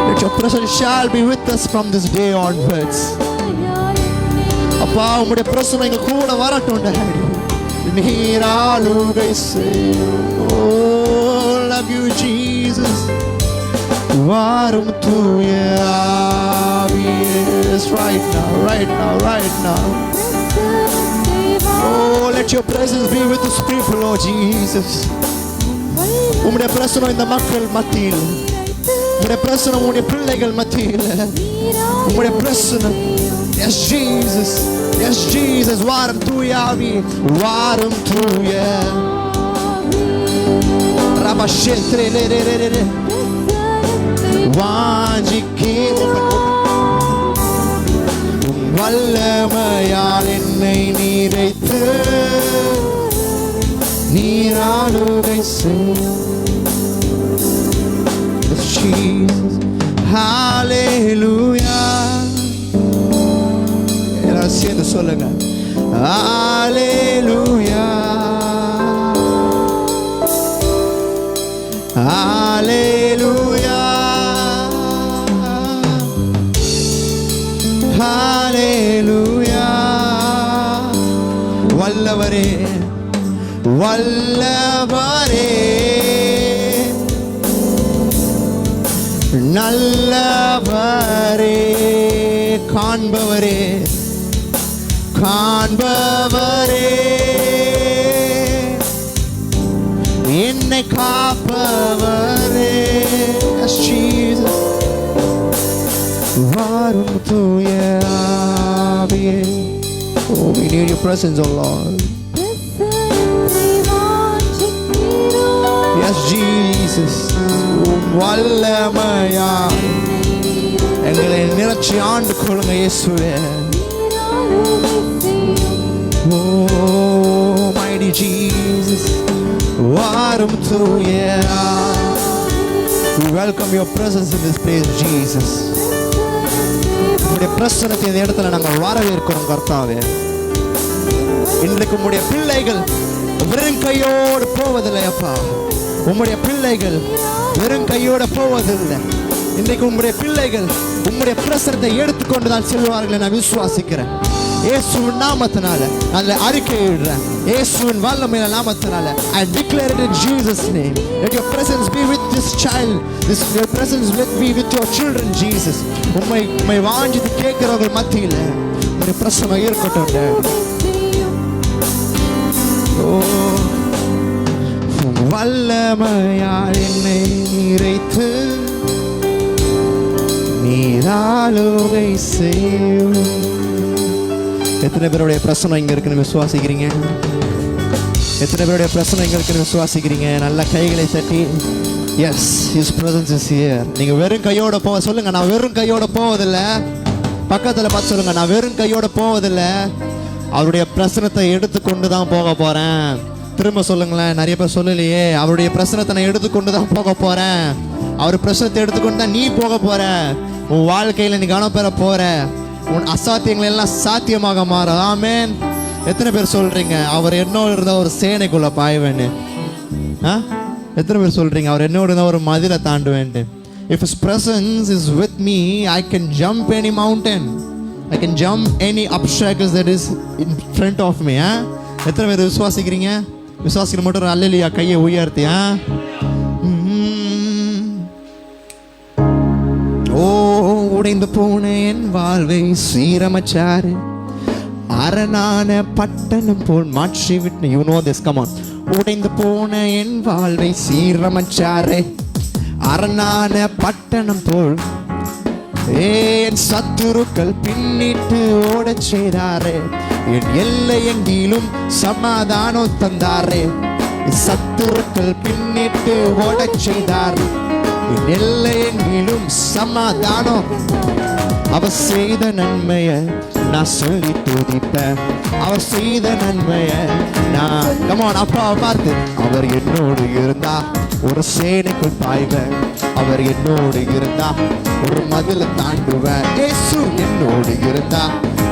Let your presence shall be with us from this day onwards. அப்பா உம்முடைய பிரசனம் எங்க கூட வரட்டும் டாடி. நீராளுகை செய்யும். Oh, love you Jesus. வாரும் தூய ஆவியே. Right now. Oh, let your presence be with us people, Lord Jesus. உம்முடைய பிரசனம் இந்த மக்கள் மத்தியில் உம்முடைய பிரசனம் உம்முடைய பிள்ளைகள் மத்தியில், உம்முடைய பிரசனம். Yes Jesus, yes Jesus. வாரும் தூய ஆவி, வாரும் தூய ரபஷேத்ரே ரே ரே ரே ரே வாஞ்சிக்கிறோம். வல்லமையால் என்னை நிறைத்து நீராளுகை செய்யும். ஹalleluya. எல்லாரும் சேர்ந்து சொல்லுங்க, ஹalleluya, ஹalleluya, ஹalleluya. வல்லவரே, வல்லவரே, நல்லவரே, காண்பவரே, காண்பவரே, என்னை காப்பவரே. வாரும் தூய ஆவியே. Oh, we need your presence, oh Lord. Yes, Jesus. வல்லமையா எங்களை நிரச்சி ஆண்டு கொள்ளுங்க இயேசுவே. Oh, mighty Jesus. வாரும் தூய. We welcome your presence in this place, Jesus. உம்முடைய பிரசன்னத்தை இந்த இடத்துல நாங்கள் வரவேற்கிறோம் கர்த்தாவே. இன்றைக்கு உம்முடைய பிள்ளைகள் வெறும் கையோடு போவதில்லை அப்பா. உம்முடைய பிள்ளைகள் வெறும் கையோடு போவதில்லை. இன்றைக்கு உம்முடைய பிள்ளைகள் உம்முடைய பிரசன்னத்தை எடுத்துக்கொண்டு தான் செல்வார்கள். நான் விசுவாசிக்கிறேன். இயேசுவின் நாமத்தினால நான் அறிக்கையிடுறேன். இயேசுவின் வல்லமையான நாமத்தினால I declare it in Jesus name. Let your presence be with this child. Your presence let be with your children, Jesus. உம்மை வாஞ்சித்து கேட்கிறவர்கள் மத்தியில் உம்முடைய பிரசன்னம் இருக்கட்டும். வல்லமையால் என்னை நிறைத்து நீராளுகை செய்யும். எத்தனை பேருடைய பிரசனம் இங்க இருக்குன்னு விசுவாசிக்கிறீங்க? எத்தனை பேருடைய பிரசனம் இங்க இருக்குன்னு விசுவாசிக்கிறீங்க? நல்ல கைகளை தட்டி S, His presence is here. நீங்க வெறும் கையோட போக சொல்லுங்க, நான் வெறும் கையோட போவதில்லை. பக்கத்துல பார்த்து சொல்லுங்க, நான் வெறும் கையோட போவதில்லை, அவருடைய பிரசனத்தை எடுத்துக்கொண்டு தான் போக போறேன். திரும்ப சொல்லுங்களேன். நிறைய பேர் சொல்லலையே, அவருடைய பிரசனத்தை நான் எடுத்துக்கொண்டு தான் போக போறேன். அவர் பிரசனத்தை எடுத்துக்கொண்டு தான் நீ போக போற. உன் வாழ்க்கையில நீ கவனம் பெற போற. உன் அசாத்தியங்கள் எல்லாம் சாத்தியமாக மாற. ஆமென். எத்தனை பேர் சொல்றீங்க அவர் என்னோட இருந்த ஒரு சேனைக்குள்ள பாய்வேன்னு? எத்தனை பேர் சொல்றீங்க அவர் என்னோட இருந்த ஒரு மதிலை தாண்டுவேன்? If His presence is with me, I can jump any mountain. I can jump any obstacles that is in front of me. எத்தனை பேர் விசுவாசிக்கிறீங்க? விசுவாசிக்கிற மட்டும் அல்லேலூயா கையை உயர்த்தி. ஓ, உடைந்து போன என் வாழ்வை சீரமைச்சாரு, அரணான பட்டணம் போல் மாற்றி விட்டு. You know this, come on. உடைந்து போன என் வாழ்வை சீரமைச்சாரு, அரணான பட்டணம் போல். என் சத்துருக்கள் பின்னிட்டு ஓடச் செய்தாரே, என் எல்லை எங்கிலும் சமாதானம் தந்தாரே. சத்துருக்கள் பின்னிட்டு ஓடச் செய்தார், என் எல்லை எங்கிலும் சமாதானம். அவர் செய்த நன்மைய நான் சொல்லி துதிப்பேன். அவர் செய்த நன்மைய நான் கமான் அப்பாவை பார்த்து. அவர் என்னோடு இருந்தா ஒரு சேனைக்குள் பாய்வேன். அவர் என்னோடு இருந்தா ஒரு மதில தாண்டுவேன். இயேசு என்னோடு இருந்தா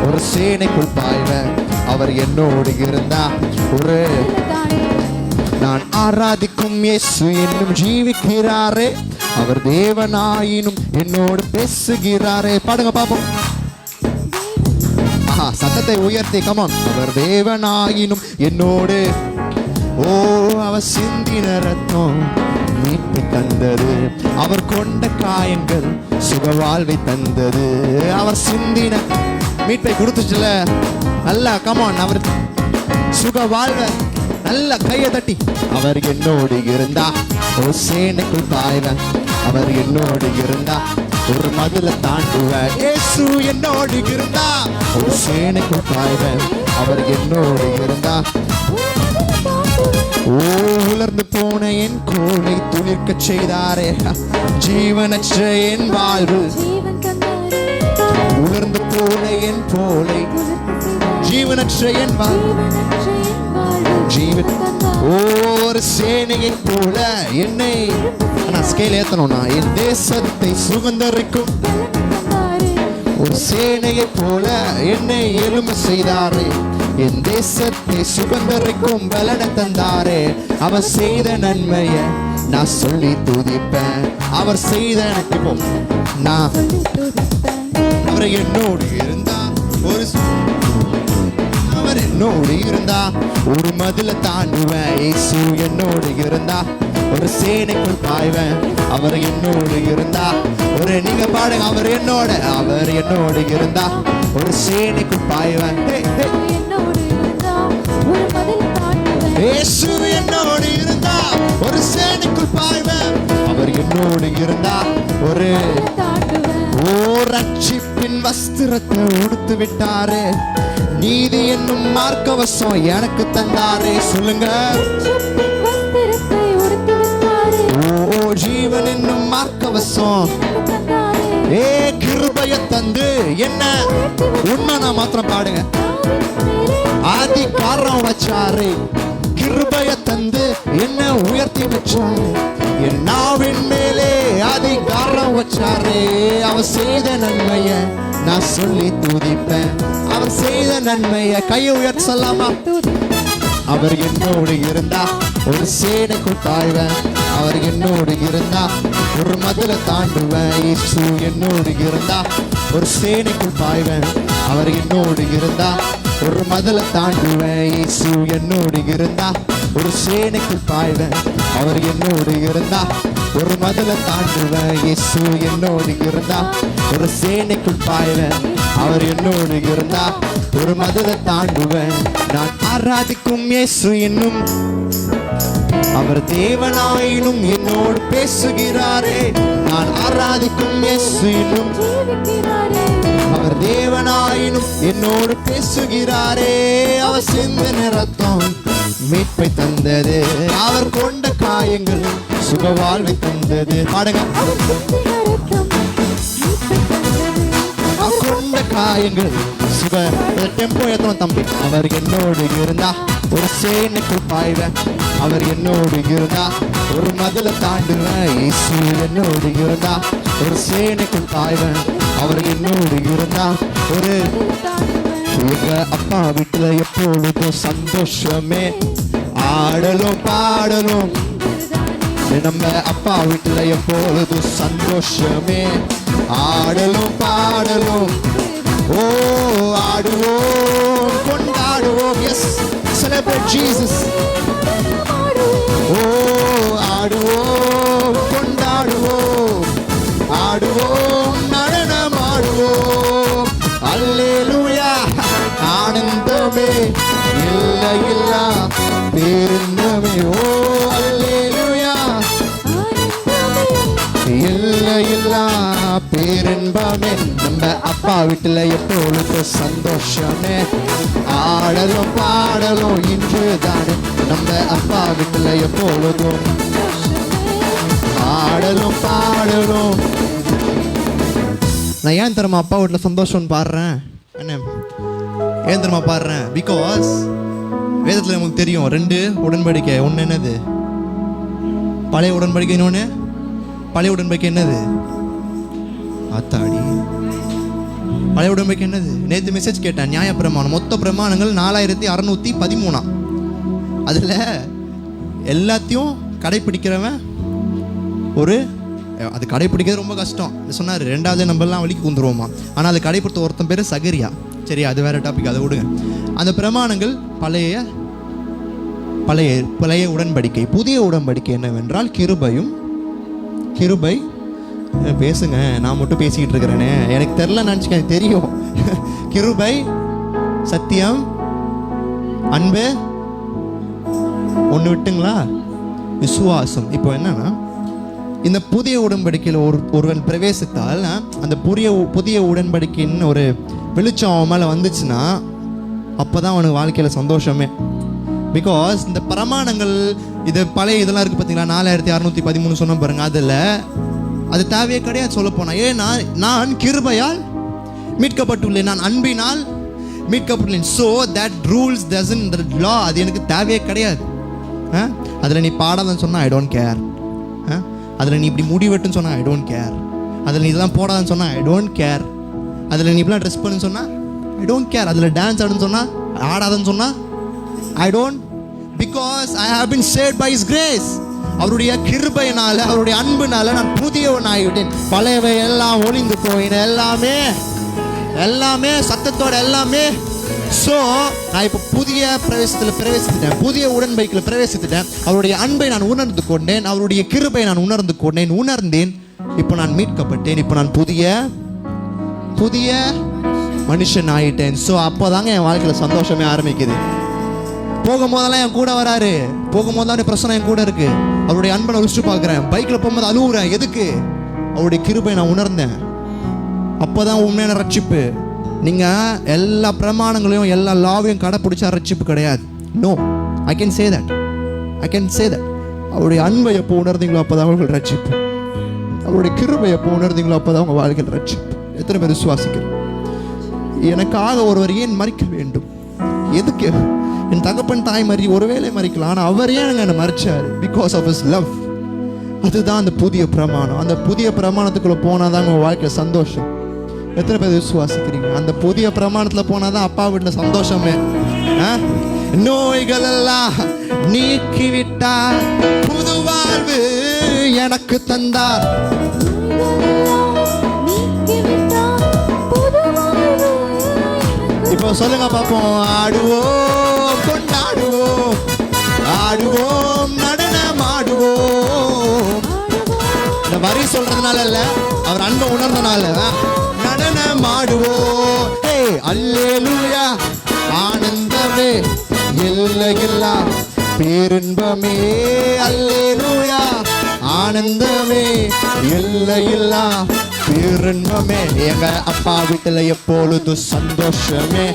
ஒரு சேனைக்குள் பாய்வேன். அவர் என்னோடு இருந்தா ஒரு நான் ஆராதிக்கும் இயேசு இன்னும் ஜீவிக்கிறாரே. அவர் தேவனாயினும் என்னோடு பேசுகிறாரே. பாடுங்க பாப்போம். சத்தத்தை உயர்த்தி கமான். அவர் தேவனாயினும் என்னோடு. ஓ, அவர் சிந்தின ரத்தம் மீட்பு தந்தது, அவர் கொண்ட காயங்கள் சுகவாழ்வை தந்தது. அவர் சிந்தின மீட்பை கொடுத்துச்சுல. நல்லா கமான். அவர் சுகவாழ்வை நல்ல கையை தட்டி. அவர் என்னோடு இருந்தா ஒரு சேனைக்குள் பாய்வேன். அவர் என்னோடு இருந்தா ஒரு மதுல தாண்டுவேன். இயேசு என்னோடு இருந்தா ஒரு சேனைக்குள் பாய்வேன். அவர் என்னோடு இருந்தா உலர்ந்து போன என் கோலை துளிர்க்க செய்தாரே. ஜீவனற்ற என் வாழ்வு உலர்ந்து போன என் கோலை ஜீவனற்ற என் வாழ்வு ஜீவன் ஒரு சேனையை போல என்னை நான் ஸ்கேல் ஏத்தணும்னா என் தேசத்தை சுகந்தரிக்கும் ஒரு சேனையை போல என்னை எலும்பு செய்தாரே. என் தேசத்தை சுகந்தரிக்கும் பலனை தந்தாரே. அவர் செய்த நன்மைய நான் சொல்லி துதிப்பேன். அவர் செய்த நான் அவர் என்னோடு இருந்தா அவர் என்னோடு இருந்தா ஒரு மதுல தாண்டுவேன். இயேசு என்னோடு இருந்தா ஒரு சேனைக்குள் பாய்வேன். அவர் என்னோடு இருந்தா ஒரு நீங்க பாடுங்க. அவர் என்னோடு இருந்தா ஒரு சேனைக்குள் பாய்வேன். இயேசு என்னோடு இருந்தா ஒரு சேனைக்குள் பாய்வேன். அவர் என்னோடு இருந்தா ஒரு ரட்சிப்பின் வஸ்திரத்தை உடுத்து விட்டாரு. நீதி என்னும் மார்க்கவசம் எனக்கு தந்தாரே. சொல்லுங்க. ஜீவன் என்னும் மார்க்கவசம் கிருபைய தந்து என்ன உண்மை நான் மாத்திரம் பாடுங்க. அதிகாரம் வச்சாரு. கிருபைய தந்து என்ன உயர்த்தி வச்சாரு. என் நாவின் மேலே அதிகாரம் வச்சாரு. அவர் செய்த நன்மைய நான் சொல்லி துதிப்பேன். அவர் செய்த நன்மைய கையை உயர்த்தி சொல்லாமா? அவர் என்னோடு இருந்தா ஒரு சேனைக்குள் பாய்வேன். அவர் என்னோடு இருந்தா ஒரு மதுரை தாண்டுவேன். இயேசு என்னோடு இருந்தா ஒரு சேனைக்குள் பாய்வேன். அவர் என்னோடு இருந்தா ஒரு மதுரை தாண்டுவேன். இயேசு என்னோடு இருந்தா ஒரு சேனைக்குள் பாய்வேன். அவர் என்னோடு இருந்தா ஒரு மதுரை தாண்டுவேன். இயேசு என்னோடு இருந்தா ஒரு சேனைக்குள் பாய்வேன். அவர் என்னோடு இருந்தா ஒரு மதுரை தாண்டுவேன். நான் ஆராதிக்கும் இயேசு என்னும் அவர் தேவனாயினும் என்னோடு பேசுகிறாரே. நான் ஆராதிக்கும் இயேசு என்னும் அவர் தேவனாயினும் என்னோடு பேசுகிறாரே. அவர் சிந்தின ரத்தம் மீட்பை தந்தது. அவர் கொண்ட காயங்கள் சுகவாழ்வை தந்தது. பாடுங்க. அவர் கொண்ட காயங்கள் சுக டெம்போ ஏத்தணும் தம்பி. அவர் என்னோடு இருந்தா ஒரு சேனைக்குள் பாய்வேன். அவர் என்னோடு இருந்தா ஒரு மதுல தாண்டுவேன். இயேசு என்னோடு இருந்தா ஒரு சேனைக்குள் பாய்வேன். அவர் என்னோடு இருந்தா ஒரு எங்க அப்பா வீட்டுல எப்பொழுதும் சந்தோஷமே. ஆடலும் பாடலும் நம்ம அப்பா வீட்டுல எப்பொழுதும் சந்தோஷமே. ஆடலும் பாடலும் ஓ ஆடுவோம் கொண்டாடுவோம். S celebrate Jesus. ஓ ஆடுவோம் கொண்டாடுவோம் ஆடுவோம் நடனம் ஆடுவோம். அல்லேலூயா ஆனந்தமே இல்லை இல்லா பேருந்தமே. ஓ அல்லேலூயா இல்லை இல்லா பேரின்பமே. நம்ம அப்பா வீட்டுல எப்பொழுது சந்தோஷமே. ஆடலும் பாடலும் இன்று தானே நம்ம அப்பா வீட்டுல எப்பொழுதும் ஆடலும் பாடலும். நான் ஏன் தெரியுமா அப்பா வீட்டுல சந்தோஷம்னு பாடுறேன்? என்ன ஏன் தெரியுமா பாடுறேன்? பிகாஸ் வேதத்துல நமக்கு தெரியும் 2 உடன்படிக்கை. ஒன்று என்னது? பழைய உடன்படிக்கை. இன்னொன்று பழைய உடன்படிக்கை என்னது? ஆத்தாடி பழைய உடன்படிக்கை என்னது? நேற்று மெசேஜ் கேட்டேன். நியாய பிரமாணம் மொத்த பிரமாணங்கள் 4613. அதில் எல்லாத்தையும் கடைப்பிடிக்கிறவன் ஒரு அது கடைப்பிடிக்கிறது ரொம்ப கஷ்டம் சொன்னார். 2வது நம்மலாம் வழிக்கு வந்துருவோமா. ஆனால் அது கடைப்பிடித்த ஒருத்தன் பேர் சகரியா. சரி, அது வேற டாபிக், அதை விடுங்க. அந்த பிரமாணங்கள் பழைய பழைய பழைய உடன்படிக்கை. புதிய உடன்படிக்கை என்னவென்றால் கிருபை. பேசுங்க, நான் மட்டும் பேசிக்கிட்டு இருக்கிறேனே, எனக்கு தெரில நினச்சிக்க, எனக்கு தெரியும். கிருபை, சத்தியம், அன்பு, ஒன்று விட்டுங்களா, விசுவாசம். இப்போ என்னன்னா இந்த புதிய உடன்படிக்கையில் ஒருவன் பிரவேசித்தால் அந்த புதிய உடன்படிக்கைன்னு ஒரு வெளிச்சம் அவன் மேலே வந்துச்சுன்னா அப்போ தான் அவனுக்கு வாழ்க்கையில் சந்தோஷமே. பிகாஸ் இந்த பிரமாணங்கள் இது பழைய இதெல்லாம் இருக்குது பார்த்தீங்களா, 4613 சொன்ன பாருங்க, அதில் அது தேவையே கிடையாது சொல்ல போனால். ஏன்னா நான் கிருபையால் மீட்கப்பட்டுள்ளேன், நான் அன்பினால் மீட்கப்பட்டுள்ளேன். ஸோ தட் ரூல்ஸ் டசன்ட் த லா, அது எனக்கு தேவையே கிடையாது. அதில் நீ பாடாதன்னு சொன்னால் ஐ டோன்ட் கேர், அதில் நீ இப்படி முடி வெட்டுன்னு சொன்னால் ஐ டோன்ட் கேர், அதில் நீ இதெல்லாம் போடாதன்னு சொன்னால் ஐ டோன்ட் கேர், அதில் நீ இப்படிலாம் ட்ரெஸ் பண்ணுன்னு சொன்னால் ஐ டோன்ட் கேர், அதில் டான்ஸ் ஆடுன்னு சொன்னால் ஆடாதன்னு சொன்னால் I don't, because I have been saved by his grace. அவருடைய கிருபையினால, அவருடைய அன்புனால நான் புதியவன் ஆகிவிட்டேன். பழையவை எல்லாம் ஒளிந்து போயின, எல்லாமே சத்தத்தோட எல்லாமே. ஸோ நான் இப்போ புதிய பிரவேசித்துட்டேன், புதிய உடன்படிக்கையில் பிரவேசித்துட்டேன். அவருடைய அன்பை நான் உணர்ந்து கொண்டேன், அவருடைய கிருபை நான் உணர்ந்தேன். இப்போ நான் மீட்கப்பட்டேன், இப்போ நான் புதிய மனுஷன் ஆகிட்டேன். ஸோ அப்போ தாங்க என் வாழ்க்கையில் சந்தோஷமே ஆரம்பிக்குது. போகும்போதெல்லாம் என் கூட வராரு, போகும்போது பிரச்சனை என் கூட இருக்கு, அவருடைய அன்பை நான் ருசிச்சு பார்க்குறேன். பைக்கில் போகும்போது அழுவுறேன், எதுக்கு? அவருடைய கிருபை நான் உணர்ந்தேன். அப்போதான் உண்மையான ரட்சிப்பு. நீங்கள் எல்லா பிரமாணங்களையும் எல்லா லாவையும் கடைப்பிடிச்சா ரட்சிப்பு கிடையாது. No, I can say that. அவருடைய அன்பை எப்போ உணர்ந்தீங்களோ அப்போ தான் அவர்கள் ரட்சிப்பு. அவருடைய கிருபை எப்போ உணர்ந்தீங்களோ அப்போ தான் உங்கள் வாழ்க்கையில் ரட்சிப்பு. எத்தனை பேர் விசுவாசிக்கிறோம்? எனக்காக ஒருவர் ஏன் மறிக்க வேண்டும்? எதுக்கு? என் தகப்பன் தாய் மறி ஒருவேளை மறிக்கலாம், ஆனால் அவர் ஏன் என்னை மறிச்சார்? Because of his love. அதுதான் அந்த புதிய பிரமாணம். அந்த புதிய பிரமாணத்துக்குள்ளே போனால் தான் உங்கள் வாழ்க்கையில் சந்தோஷம். எத்தனை பேர் விசுவாசிக்கிறீங்க? அந்த புதிய பிரமாணத்தில் போனால் தான் அப்பா வீட்டில் சந்தோஷமே. நோய்கள் எல்லாம் நீக்கிவிட்டார், புது வாழ்வு எனக்கு தந்தார். இப்போ சொல்லுங்க பார்ப்போம். ஆடுவோம், கொண்டாடுவோம், ஆடுவோம், நடனம் ஆடுவோம். இந்த வரி சொல்றதுனால இல்ல, அவர் அன்பை உணர்ந்தனால நடனம் ஆடுவோம். அல்லேலூயா, ஆனந்தமே, எல்லையில்லா பேரின்பமே. அல்லேலூயா, ஆனந்தமே, எல்லையில்லா பேரின்பமே. எங்க அப்பா வீட்டில் எப்பொழுது சந்தோஷமே.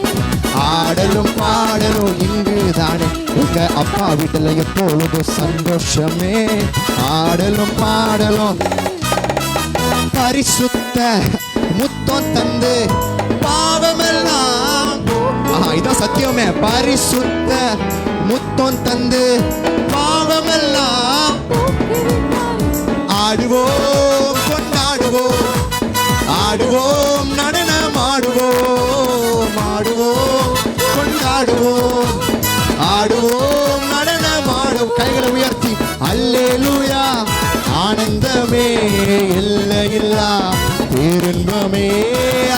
ஆடலும் பாடலும் இங்கு தானே. எங்க அப்பா வீட்டில் எப்பொழுது சந்தோஷமே. ஆடலும் பாடலும். பரிசுத்த முத்தம் தந்து பாவமெல்லாம், இதான் சத்தியமே. பரிசுத்த முத்தம் தந்து பாவமெல்லாம். ஆடுவோம், கொண்டாடுவோம், ஆடுவோம், நடனம் ஆடுவோம், ஆடுவோம், கொண்டாடுவோம், ஆடுவோம், நடனம் ஆடுவோம். கைகளை உயர்த்தி அல்லேலூயா, ஆனந்தமே, எல்லையில்லா பேரின்பமே.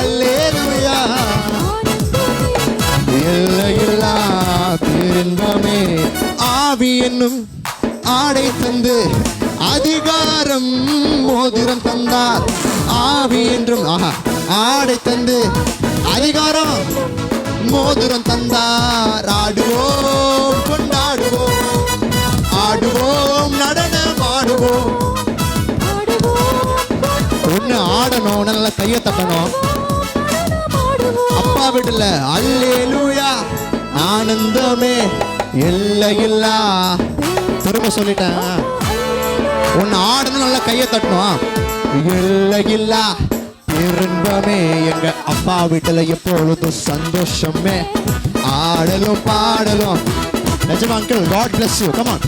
அல்லேலூயா, எல்லையில்லா பேரின்பமே. ஆவி என்னும் ஆடை தந்து அதிகாரம் மோதிரம் தந்தார். ஆவி என்றும் ஆடை தந்து அதிகாரம் மோதிரம் தந்தார். ஆடுவோம், கொண்டாடுவோம், ஆடுவோம், நடனம் ஆடுவோம். ஒண்ணு ஆடணும், நல்ல கையை தட்டணும். அப்பா வீட்டுல அல்லேலூயா, ஆனந்தமே, எல்லையில்லா. திரும்ப சொல்லிட்டேன். ஒன்னு ஆடணும், நல்ல கையை தட்டணும். எல்லையில்லா பேரின்பமே. எங்க அப்பா வீட்டுல எப்பொழுதும் சந்தோஷமே. ஆடலும் பாடலும். நிஜமா uncle, God bless you. Come on.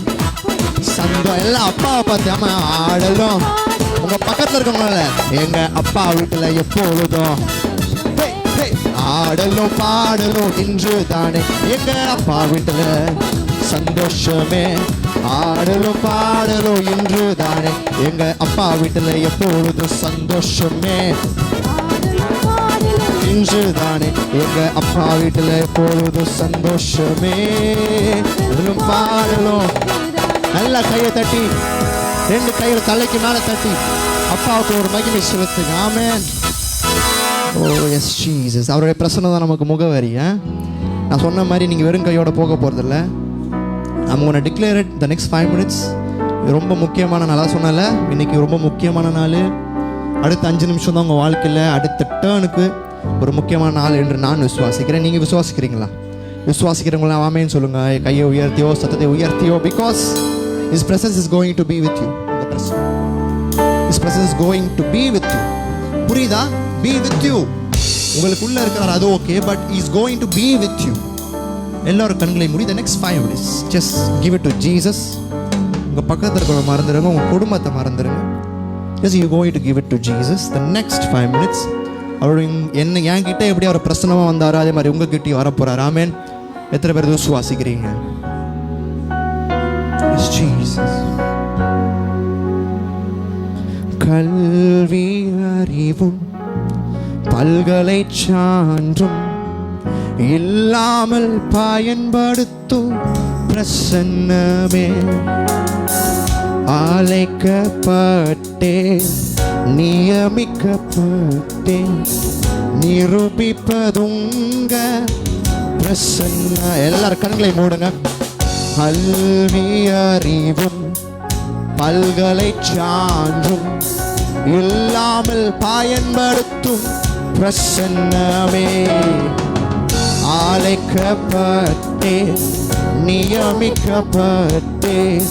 எல்லாம் அப்பாவை பார்த்து ஆடலும். உங்க பக்கத்துல இருக்கவங்கள எங்க அப்பா வீட்டுல எப்பொழுதும் ஆடலும் பாடலும் இன்று தானே. எங்க அப்பா வீட்டுல சந்தோஷமே. ஆடலும் பாடலும் இன்று தானே. எங்க அப்பா வீட்டுல எப்பொழுதும் சந்தோஷமே. இன்று தானே. எங்க அப்பா வீட்டுல எப்பொழுதும் சந்தோஷமே. பாடலும். நல்ல கையை தட்டி, ரெண்டு கையில தலைக்கு மேல தட்டி அப்பாவுக்கு ஒரு மகிமை செலுத்துங்க. ஆமென். ஓ எஸ் ஜீசஸ். அவருடைய பிரசன்னம் தான் நமக்கு முகவரி. நான் சொன்ன மாதிரி நீங்கள் வெறும் கையோட போக போகிறதில்ல. I'm going to declare it the next 5 minutes. ரொம்ப முக்கியமான நாளாக சொன்னல, இன்னைக்கு ரொம்ப முக்கியமான நாள். அடுத்த 5 நிமிஷம் தான் உங்கள் வாழ்க்கையில் அடுத்த டேர்னுக்கு ஒரு முக்கியமான நாள் என்று நான் விசுவாசிக்கிறேன். நீங்கள் விசுவாசிக்கிறீங்களா? விசுவாசிக்கிறவங்களா ஆமேன்னு சொல்லுங்கள். கையை உயர்த்தியோ சத்தத்தை உயர்த்தியோ. Because His presence is going to be with you. His presence is going to be with you. புரியுதா? Be with you. உங்களுக்குள்ள இருக்கிறார், அது okay, but He is going to be with you. எல்லாரும் கண்களை மூடி the next 5 minutes just give it to Jesus. உங்கள் பக்கத்தில் இருக்கிற மறந்துடுங்க, உங்கள் குடும்பத்தை மறந்துடுங்க. Just you going to give it to Jesus the next 5 minutes. அவருடைய என்கிட்ட எப்படி அவர் பிரசன்னமாக வந்தாரோ அதே மாதிரி உங்ககிட்டயும் வரப்போறார். ஆமென். எத்தனை பேர் விசுவாசிக்கிறீங்க? Yes, Jesus. கல்வி அறிவும் பல்கலை சான்றும் இல்லாமல் பயன்படுத்தும் பிரசன்னமே, அழைக்கப்பட்டேன் நியமிக்கப்பட்டேன் நிரூபிப்பதுங்க பிரசன்ன. எல்லாரும் கண்களை மூடுங்க. கல்வி அறிவும் பல்கலை சான்றும் இல்லாமல் பயன்படுத்தும் பிரசன்னமே, அழைக்கப்பட்டேன் நியமிக்கப்பட்டேன்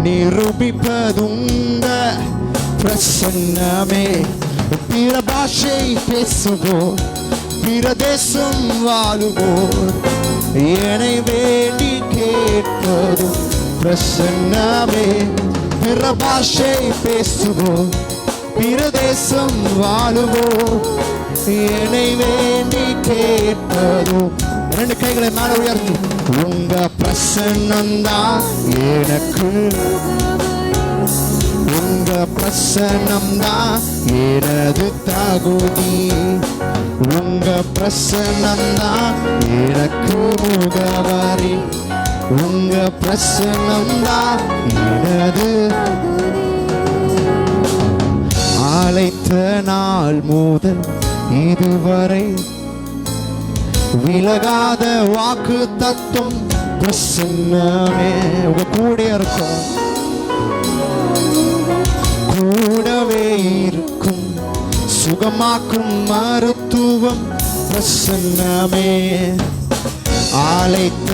நிரூபிப்பதுங்க பிரசன்னமே. பிற பாஷை பேசுவோர், பிற தேசம் வாழுவோர், என்னை வேண்டி கேட்பதும் பிரசன்னமே. பிற பாஷை பேசுவோர், பிற தேசம் வாழுவோர், என்னை வேண்டி கேட்பதும். 2 கைகளை மேல உயர்த்தி, உங்க பிரசன்னம்தான் எனக்கு, உங்க பிரசன்னம்தான் எனது தகுதி, உங்க பிரசன்னம்தான் எனக்கு முகவரி, உங்க பிரசன்னம்தான் எனது. அழைத்த நாள் முதல் இதுவரை விலகாத வாக்கு தத்துவம் பிரசன்னமே. உங்க கூட இருக்கும், கூடவே இருக்கும், சுகமாக்கும் மருத்துவம் பிரசன்னமே. அழைத்த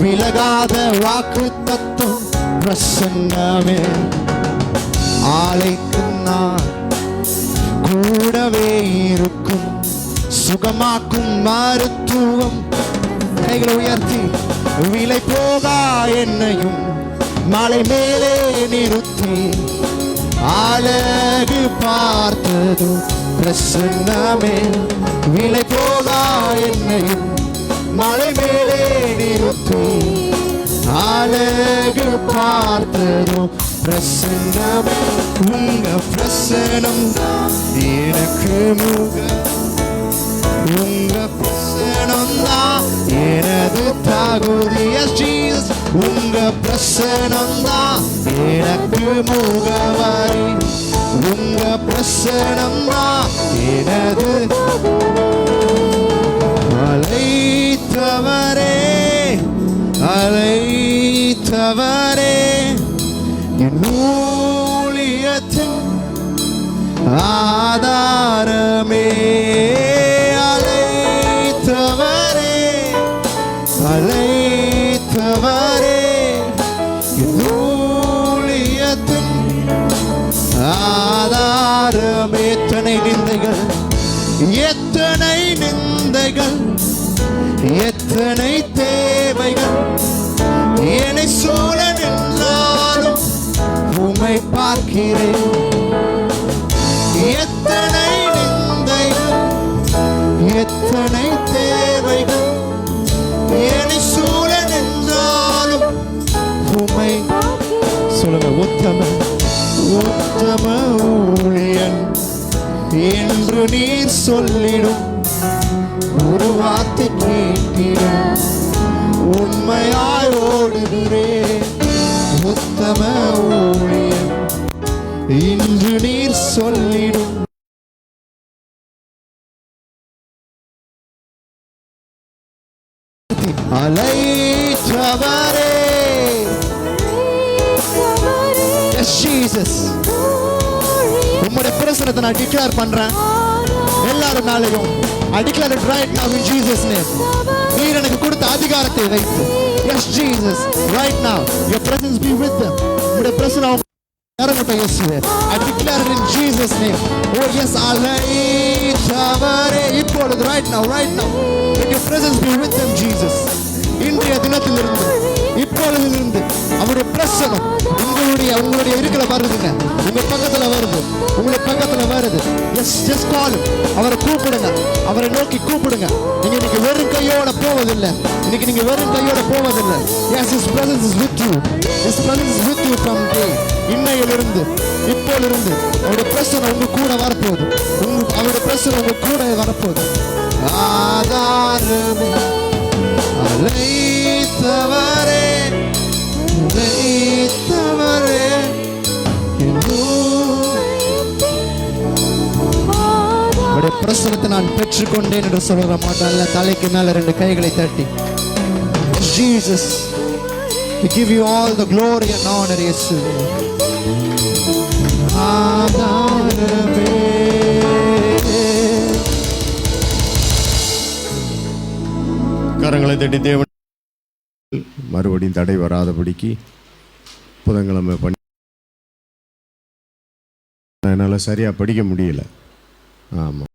விலகாத வாக்கு தத்துவம் பிரசன்னமே. அழைக்கும் நான் கூடவே இருக்கும், சுகமாக்கும் மருத்துவம். கைகளை உயர்த்தி, விலை போகா என்னையும் மலை மேலே நிறுத்தி அழகு பார்த்ததும் பிரசன்னமே. விலை போகா என்னையும் மலை மேலே நிறுத்தி அழகு பார்த்ததும் பிரசன்னமே. உங்க பிரசனம் எனக்கு முக, உங்க பிரசனம் தான் எனது தகுதி. ஜீசஸ், உங்க பிரசனம் தான் எனக்கு முகவரி, உங்க பிரசனம் தான் எனது. அழைத்தவரே அழைத்தவரே என் ஊழியத்தின் ஆதாரமே, அழைத்தவரே அழைத்தவரே என் ஊழியத்தின் ஆதாரமே. எத்தனை நிந்தைகள், எத்தனை நிந்தைகள், எத்தனை தேவைகள் என்னை சூழ நின்றாலும் உம்மை பார்க்கிறேன். எத்தனை நிந்தைகள், எத்தனை தேவைகள் என்னை சூழ நின்றாலும் உம்மை. சொல்லுங்க, உத்தம உத்தம ஊழியன் என்று நீர் சொல்லிடும் ஒரு வார்த்தை கேட்கிறேன், உண்மையாய் ஓடுகிறேன். உத்தம ஊழியன் இன்று நீர் சொல்லிடும். அழைத்தவரே ஜீசஸ். உம்முடைய பிரசன்னத்தை நான் டிக்ளேர் பண்றேன் எல்லாரும் மேலையும். I declare it right now in Jesus name. நீர் எனக்கு கொடுத்த அதிகாரத்தை வைத்து, yes Jesus, right now your presence be with them. உம்முடைய பிரசன்னம் இறங்கட்டும் இயேசுவே. I declare it in Jesus name. Oh yes, அழைத்தவரே, இப்பொழுது right now let your presence be with them Jesus. இன்றைய தினத்திலிருந்து இப்பொழுதிலிருந்து அவருடைய பிரசன்னம் உங்களுடைய இருக்கிற வருதுங்க, உங்க பக்கத்துல வருது, உங்களுடைய பக்கத்துல வருது. Yes, just call. அவரை கூப்பிடுங்க, அவரை நோக்கி கூப்பிடுங்க. நீங்க இன்னைக்கு வெறும் கையோட போவதில்லை, இன்னைக்கு நீங்க வெறும் கையோட போவதில்லை. Yes, his presence is with you. His presence is with you from day. இன்னையிலிருந்து இப்போலிருந்து அவருடைய பிரசன்னம் உங்க கூட வரப்போகுது. அவருடைய பிரசன்னம் உங்க கூட வரப்போகுது. ஆதாரமே, அழைத்தவரே, அழைத்தவரே, அவருடைய பிரசனத்தை நான் பெற்றுக்கொண்டேன் என்று சொல்ல மாட்டான்ல. தலைக்கு மேல 2 கைகளை தட்டி, Jesus, we give you all the glory and honor. இயேசுவே, ஆதாரமே. கரங்களை தட்டி தேவன் மறுபடியும் தடை வராதபடிக்கு புதன்கிழமை பண்ணி என்னால் சரியாக படிக்க முடியல. ஆமாம்.